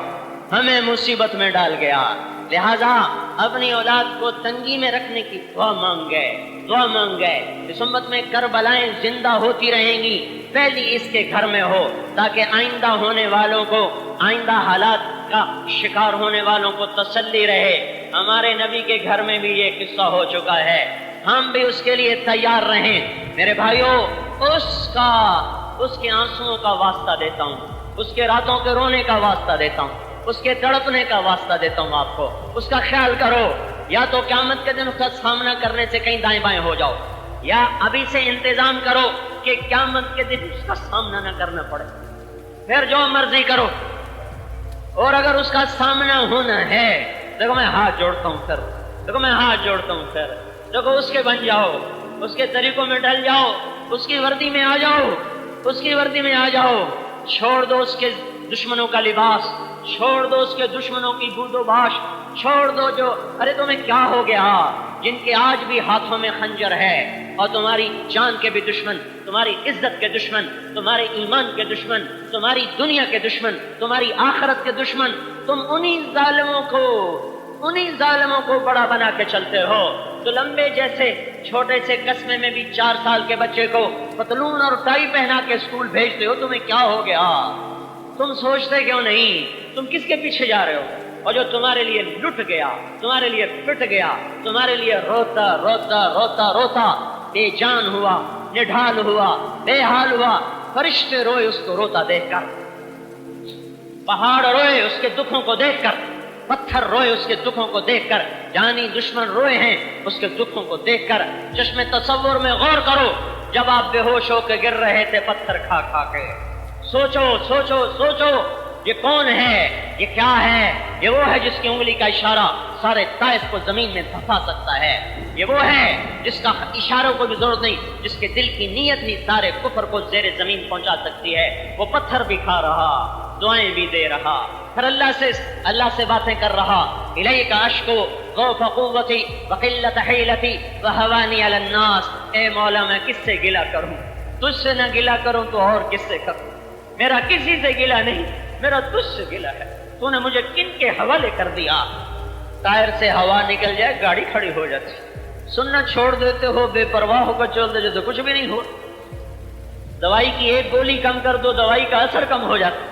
S2: ہمیں مصیبت میں ڈال گیا. لہذا اپنی اولاد کو تنگی میں رکھنے کی دعا مانگ گئے, دعا مانگ گئے. اس امت میں کربلائیں زندہ ہوتی رہیں گی, پہلی اس کے گھر میں ہو تاکہ آئندہ ہونے والوں کو, آئندہ حالات کا شکار ہونے والوں کو تسلی رہے. ہمارے نبی کے گھر میں بھی یہ قصہ ہو چکا ہے, ہم بھی اس کے لیے تیار رہیں. میرے بھائیوں, اس کے آنسوؤں کا واسطہ دیتا ہوں, اس کے راتوں کے رونے کا واسطہ دیتا ہوں, اس کے تڑپنے کا واسطہ دیتا ہوں آپ کو. اس کا خیال کرو, یا تو قیامت کے دن اس کا سامنا کرنے سے کہیں دائیں بائیں ہو جاؤ, یا ابھی سے انتظام کرو کہ قیامت کے دن اس کا سامنا نہ کرنا پڑے. پھر جو مرضی کرو. اور اگر اس کا سامنا ہونا ہے, دیکھو میں ہاتھ جوڑتا ہوں, پھر دیکھو میں ہاتھ جوڑتا ہوں, پھر دیکھو اس کے بن جاؤ, اس کے طریقوں میں ڈل جاؤ, اس کی وردی میں آ جاؤ, اس کی وردی میں آ جاؤ. چھوڑ دو اس کے دشمنوں کا لباس, چھوڑ دو اس کے دشمنوں کی بود و باش, چھوڑ دو جو ارے تمہیں کیا ہو گیا, جن کے آج بھی ہاتھوں میں خنجر ہے, اور تمہاری جان کے بھی دشمن, تمہاری عزت کے دشمن, تمہارے ایمان کے دشمن, تمہاری دنیا کے دشمن, تمہاری آخرت کے دشمن. تم انہی ظالموں کو بڑا بنا کے چلتے ہو. تو لمبے جیسے چھوٹے سے قصبے میں بھی 4 سال کے بچے کو پتلون اور ٹائی پہنا کے اسکول بھیجتے ہو. تمہیں کیا ہو گیا؟ تم سوچتے کیوں نہیں؟ تم کس کے پیچھے جا رہے ہو؟ اور جو تمہارے لیے لٹ گیا, تمہارے لیے پٹ گیا, تمہارے لیے روتا روتا روتا روتا بے جان ہوا, نڈھال ہوا, بے حال ہوا. فرشتے روئے اس کو روتا دیکھ کر, پہاڑ روئے اس کے دکھوں کو دیکھ کر, پتھر روئے اس کے دکھوں کو دیکھ کر, جانی دشمن روئے ہیں اس کے دکھوں کو دیکھ کر. چشم تصور میں غور کرو, جب آپ بے ہوش ہو کے گر رہے تھے پتھر کھا کھا کے. سوچو سوچو سوچو, یہ کون ہے, یہ کیا ہے؟ یہ وہ ہے جس کی انگلی کا اشارہ سارے طائف کو زمین میں دھسا سکتا ہے. یہ وہ ہے جس کا اشاروں کو بھی ضرورت نہیں, جس کے دل کی نیت ہی سارے کفر کو زیر زمین پہنچا سکتی ہے. وہ پتھر بھی کھا رہا, دعائیں بھی دے رہا, پھر اللہ سے باتیں کر رہا. الیک اشکو ضعف قوتی وقلت حیلتی وہوانی علی الناس. اے مولا میں کس سے گلہ کروں؟ تجھ سے نہ گلہ کروں تو اور کس سے کروں؟ میرا کسی سے گلہ نہیں, میرا تجھ سے گلہ ہے. تو نے مجھے کن کے حوالے کر دیا؟ ٹائر سے ہوا نکل جائے گاڑی کھڑی ہو جاتی, سننا چھوڑ دیتے ہو, بے پرواہ ہو کر چل دیتے تو کچھ بھی نہیں ہو. دوائی کی ایک گولی کم کر دو, دوائی کا اثر کم ہو جاتا.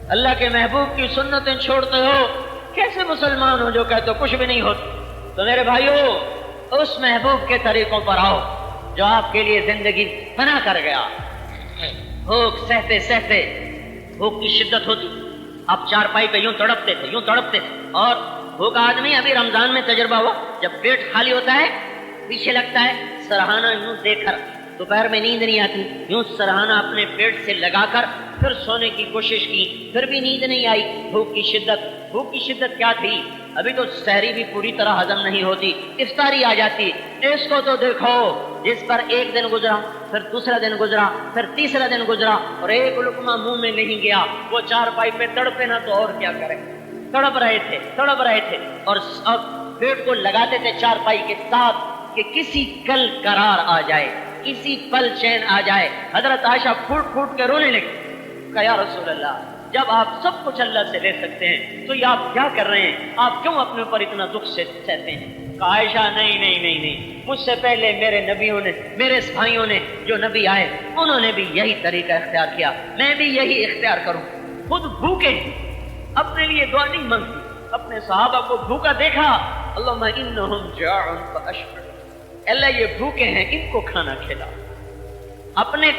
S2: اللہ کے محبوب کی سنتیں چھوڑتے ہو, کیسے مسلمان ہو جو کہتے ہو کچھ بھی نہیں ہوتا؟ تو میرے بھائیو, اس محبوب کے طریقوں پر آؤ جو آپ کے لیے زندگی فنا کر گیا. بھوک سہتے سہتے, بھوک کی شدت ہوتی, آپ چارپائی پہ یوں تڑپتے تھے, یوں تڑپتے تھے. اور بھوک آدمی, ابھی رمضان میں تجربہ ہوا, جب پیٹ خالی ہوتا ہے پیچھے لگتا ہے سرہانہ یوں دیکھ کر, دوپہر میں نیند نہیں آتی, یوں سرہانہ اپنے پیٹ سے لگا کر پھر سونے کی کوشش کی, پھر بھی نیند نہیں آئی. بھوک کی شدت کیا تھی؟ ابھی تو سحری بھی پوری طرح ہضم نہیں ہوتی, افطاری آ جاتی. اس کو تو دیکھو جس پر ایک دن گزرا, پھر دوسرا دن گزرا, پھر تیسرا دن گزرا, اور ایک لقمہ منہ میں نہیں گیا. وہ چارپائی پہ تڑپے نہ تو اور کیا کرے, تڑپ رہے تھے اور پیٹ کو لگاتے تھے چارپائی کے ساتھ کہ کسی کل قرار آ جائے, کسی پل چین آ جائے. حضرت عائشہ پھوٹ پھوٹ کے رونے لگی, کہا یا رسول اللہ جب آپ سب کچھ اللہ سے لے سکتے ہیں تو یہ آپ کیا کر رہے ہیں؟ آپ کیوں اپنے اوپر اتنا دکھ سے سہتے ہیں؟ عائشہ نہیں نہیں نہیں نہیں، مجھ سے پہلے میرے نبیوں نے، میرے بھائیوں نے جو نبی آئے انہوں نے بھی یہی طریقہ اختیار کیا، میں بھی یہی اختیار کروں۔ خود بھوکے اپنے لیے دعا نہیں مانگتی، اپنے صحابہ کو بھوکا دیکھا، اللہم انہم جاع فاشبع، اللہ یہ بھوکے ہیں ان کو کھانا کھلا۔ اپنے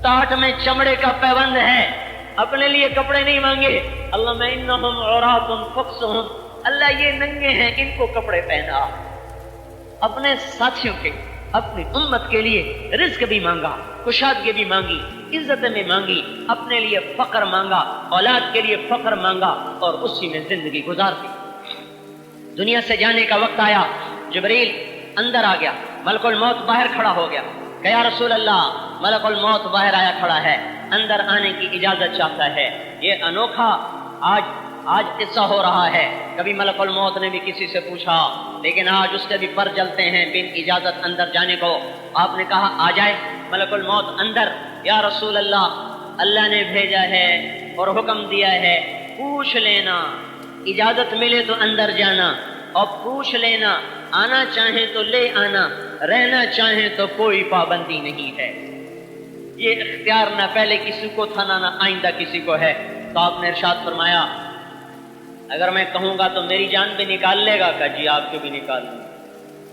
S2: ٹاٹ میں چمڑے کا پیوند ہے، اپنے لیے کپڑے نہیں مانگے، اللہم انہم عراۃ فاکسوہم، اللہ یہ ننگے ہیں ان کو کپڑے پہنا۔ اپنے ساتھیوں کے، اپنی امت کے لیے رزق بھی مانگا، کشادگی بھی مانگی، عزت میں مانگی، اپنے لیے فقر مانگا، اولاد کے لیے فقر مانگا اور اسی میں زندگی گزار دی۔ دنیا سے جانے کا وقت آیا، جبریل اندر آ گیا، ملک الموت باہر کھڑا ہو گیا کہ یا رسول اللہ ملک الموت باہر آیا کھڑا ہے، اندر آنے کی اجازت چاہتا ہے۔ یہ انوکھا آج قصہ ہو رہا ہے، کبھی ملک الموت نے بھی کسی سے پوچھا، لیکن آج اس کے بھی پر جلتے ہیں بن اجازت اندر جانے کو۔ آپ نے کہا آ جائے ملک الموت اندر، یا رسول اللہ اللہ نے بھیجا ہے اور حکم دیا ہے پوچھ لینا، اجازت ملے تو اندر جانا اور پوچھ لینا، آنا چاہیں تو لے آنا، رہنا چاہیں تو کوئی پابندی نہیں ہے۔ یہ اختیار نہ پہلے کسی کو تھا نہ آئندہ کسی کو ہے۔ تو آپ نے ارشاد فرمایا اگر میں کہوں گا تو میری جان بھی نکال لے گا؟ کہ جی آپ کی بھی نکال لوں۔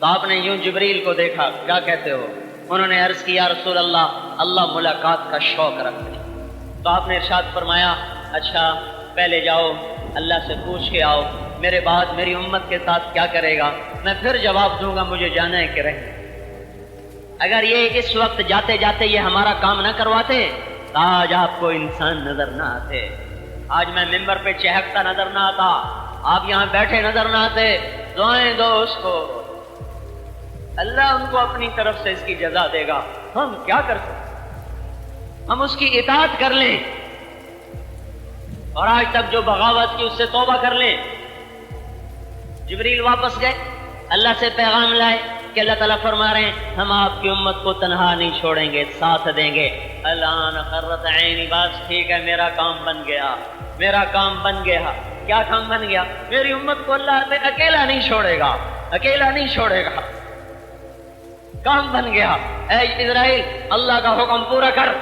S2: تو آپ نے یوں جبریل کو دیکھا، کیا کہتے ہو؟ انہوں نے عرض کیا یا رسول اللہ ملاقات کا شوق رکھتے ہیں۔ تو آپ نے ارشاد فرمایا اچھا پہلے جاؤ اللہ سے پوچھ کے آؤ، میرے بعد میری امت کے ساتھ کیا کرے گا، میں پھر جواب دوں گا مجھے جانا ہے کہ رہے۔ اگر یہ اس وقت جاتے جاتے یہ ہمارا کام نہ کرواتے تو آج آپ کو انسان نظر نہ آتے، آج میں ممبر پہ چہکتا نظر نہ آتا، آپ یہاں بیٹھے نظر نہ آتے۔ دعائیں دو اس کو، اللہ ان کو اپنی طرف سے اس کی جزا دے گا۔ ہم کیا کر سکتے؟ ہم اس کی اطاعت کر لیں اور آج تک جو بغاوت کی اس سے توبہ کر لیں۔ جبریل واپس گئے، اللہ سے پیغام لائے کہ اللہ تعالیٰ فرما رہے ہیں ہم آپ کی امت کو تنہا نہیں چھوڑیں گے، ساتھ دیں گے۔ الان قرۃ عینی، بس ٹھیک ہے میرا کام بن گیا، میرا کام بن گیا۔ کیا کام بن گیا؟ میری امت کو اللہ اکیلا نہیں چھوڑے گا، اکیلا نہیں چھوڑے گا، کام بن گیا۔ اے اسرائیل اللہ کا حکم پورا کر۔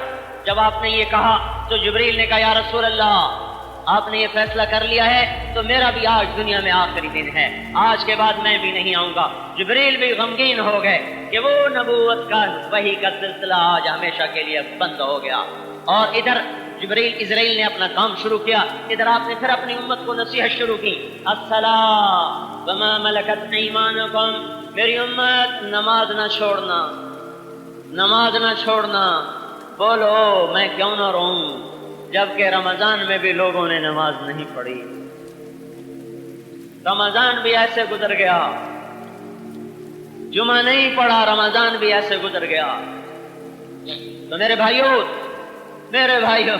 S2: جب آپ نے یہ کہا تو جبریل نے کہا یا رسول اللہ آپ نے یہ فیصلہ کر لیا ہے تو میرا بھی آج دنیا میں آخری دن ہے، آج کے بعد میں بھی نہیں آؤں گا۔ جبریل بھی غمگین ہو گئے کہ وہ نبوت کا وحی کا سلسلہ آج ہمیشہ کے لیے بند ہو گیا۔ اور ادھر جبریل اسرائیل نے اپنا کام شروع کیا، ادھر آپ نے پھر اپنی امت کو نصیحت شروع کی، الصلاۃ وما ملکت ایمانکم، میری امت نماز نہ چھوڑنا، نماز نہ چھوڑنا۔ بولو میں کیوں نہ رہوں جبکہ رمضان میں بھی لوگوں نے نماز نہیں پڑھی، رمضان بھی ایسے گزر گیا، جمعہ نہیں پڑھا، رمضان بھی ایسے گزر گیا۔ تو میرے بھائیوں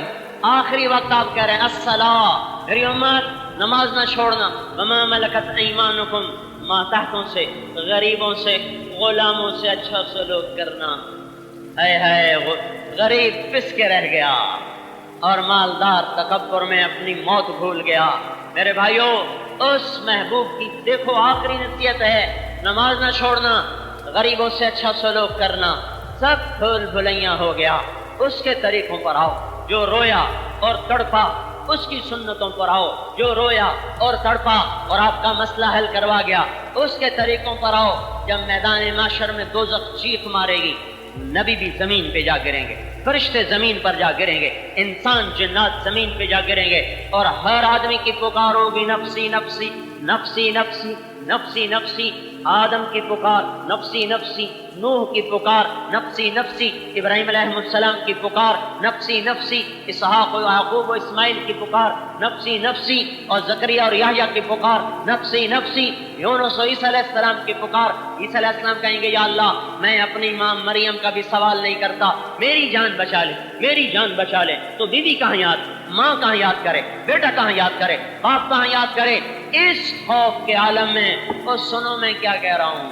S2: آخری وقت آپ کہہ رہے ہیں الصلاۃ، میری امت نماز نہ چھوڑنا، وما ملکت ایمانکم، ماتحتوں سے، غریبوں سے، غلاموں سے اچھا سلوک کرنا۔ ہے غریب پس کے رہ گیا اور مالدار تکبر میں اپنی موت بھول گیا۔ میرے بھائیوں اس محبوب کی دیکھو آخری نصیحت ہے، نماز نہ چھوڑنا، غریبوں سے اچھا سلوک کرنا، سب بھول بھلیاں ہو گیا۔ اس کے طریقوں پر آؤ جو رویا اور تڑپا، اس کی سنتوں پر آؤ جو رویا اور تڑپا اور آپ کا مسئلہ حل کروا گیا۔ اس کے طریقوں پر آؤ، جب میدان محشر میں دوزخ چیخ مارے گی، نبی بھی زمین پہ جا گریں گے، فرشتے زمین پر جا گریں گے، انسان جنات زمین پہ جا گریں گے، اور ہر آدمی کی پکار ہوگی نفسی نفسی نفسی نفسی نفسی نفسی۔ آدم کی پکار نفسی نفسی، نوح کی پکار نفسی نفسی، ابراہیم علیہ السلام کی پکار نفسی نفسی، اسحاق و یعقوب و اسماعیل کی پکار نفسی نفسی، اور زکریا اور یحییٰ کی پکار نفسی نفسی، یونس و عیسیٰ علیہ السلام کی پکار۔ عیسیٰ علیہ السلام کہیں گے یا اللہ میں اپنی ماں مریم کا بھی سوال نہیں کرتا، میری جان بچا لے، میری جان بچا لے۔ تو بیوی کہاں یاد، ماں کہاں یاد کرے، بیٹا کہاں یاد کرے، باپ کہاں یاد کرے؟ اس خوف کے عالم میں اور سنو میں کیا کہہ رہا ہوں،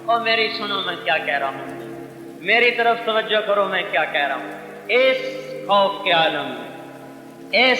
S2: اور میری سنو میں کیا کہہ رہا ہوں، میری طرف توجہ کرو میں کیا کہہ رہا ہوں۔ اس خوف کے عالم میں اس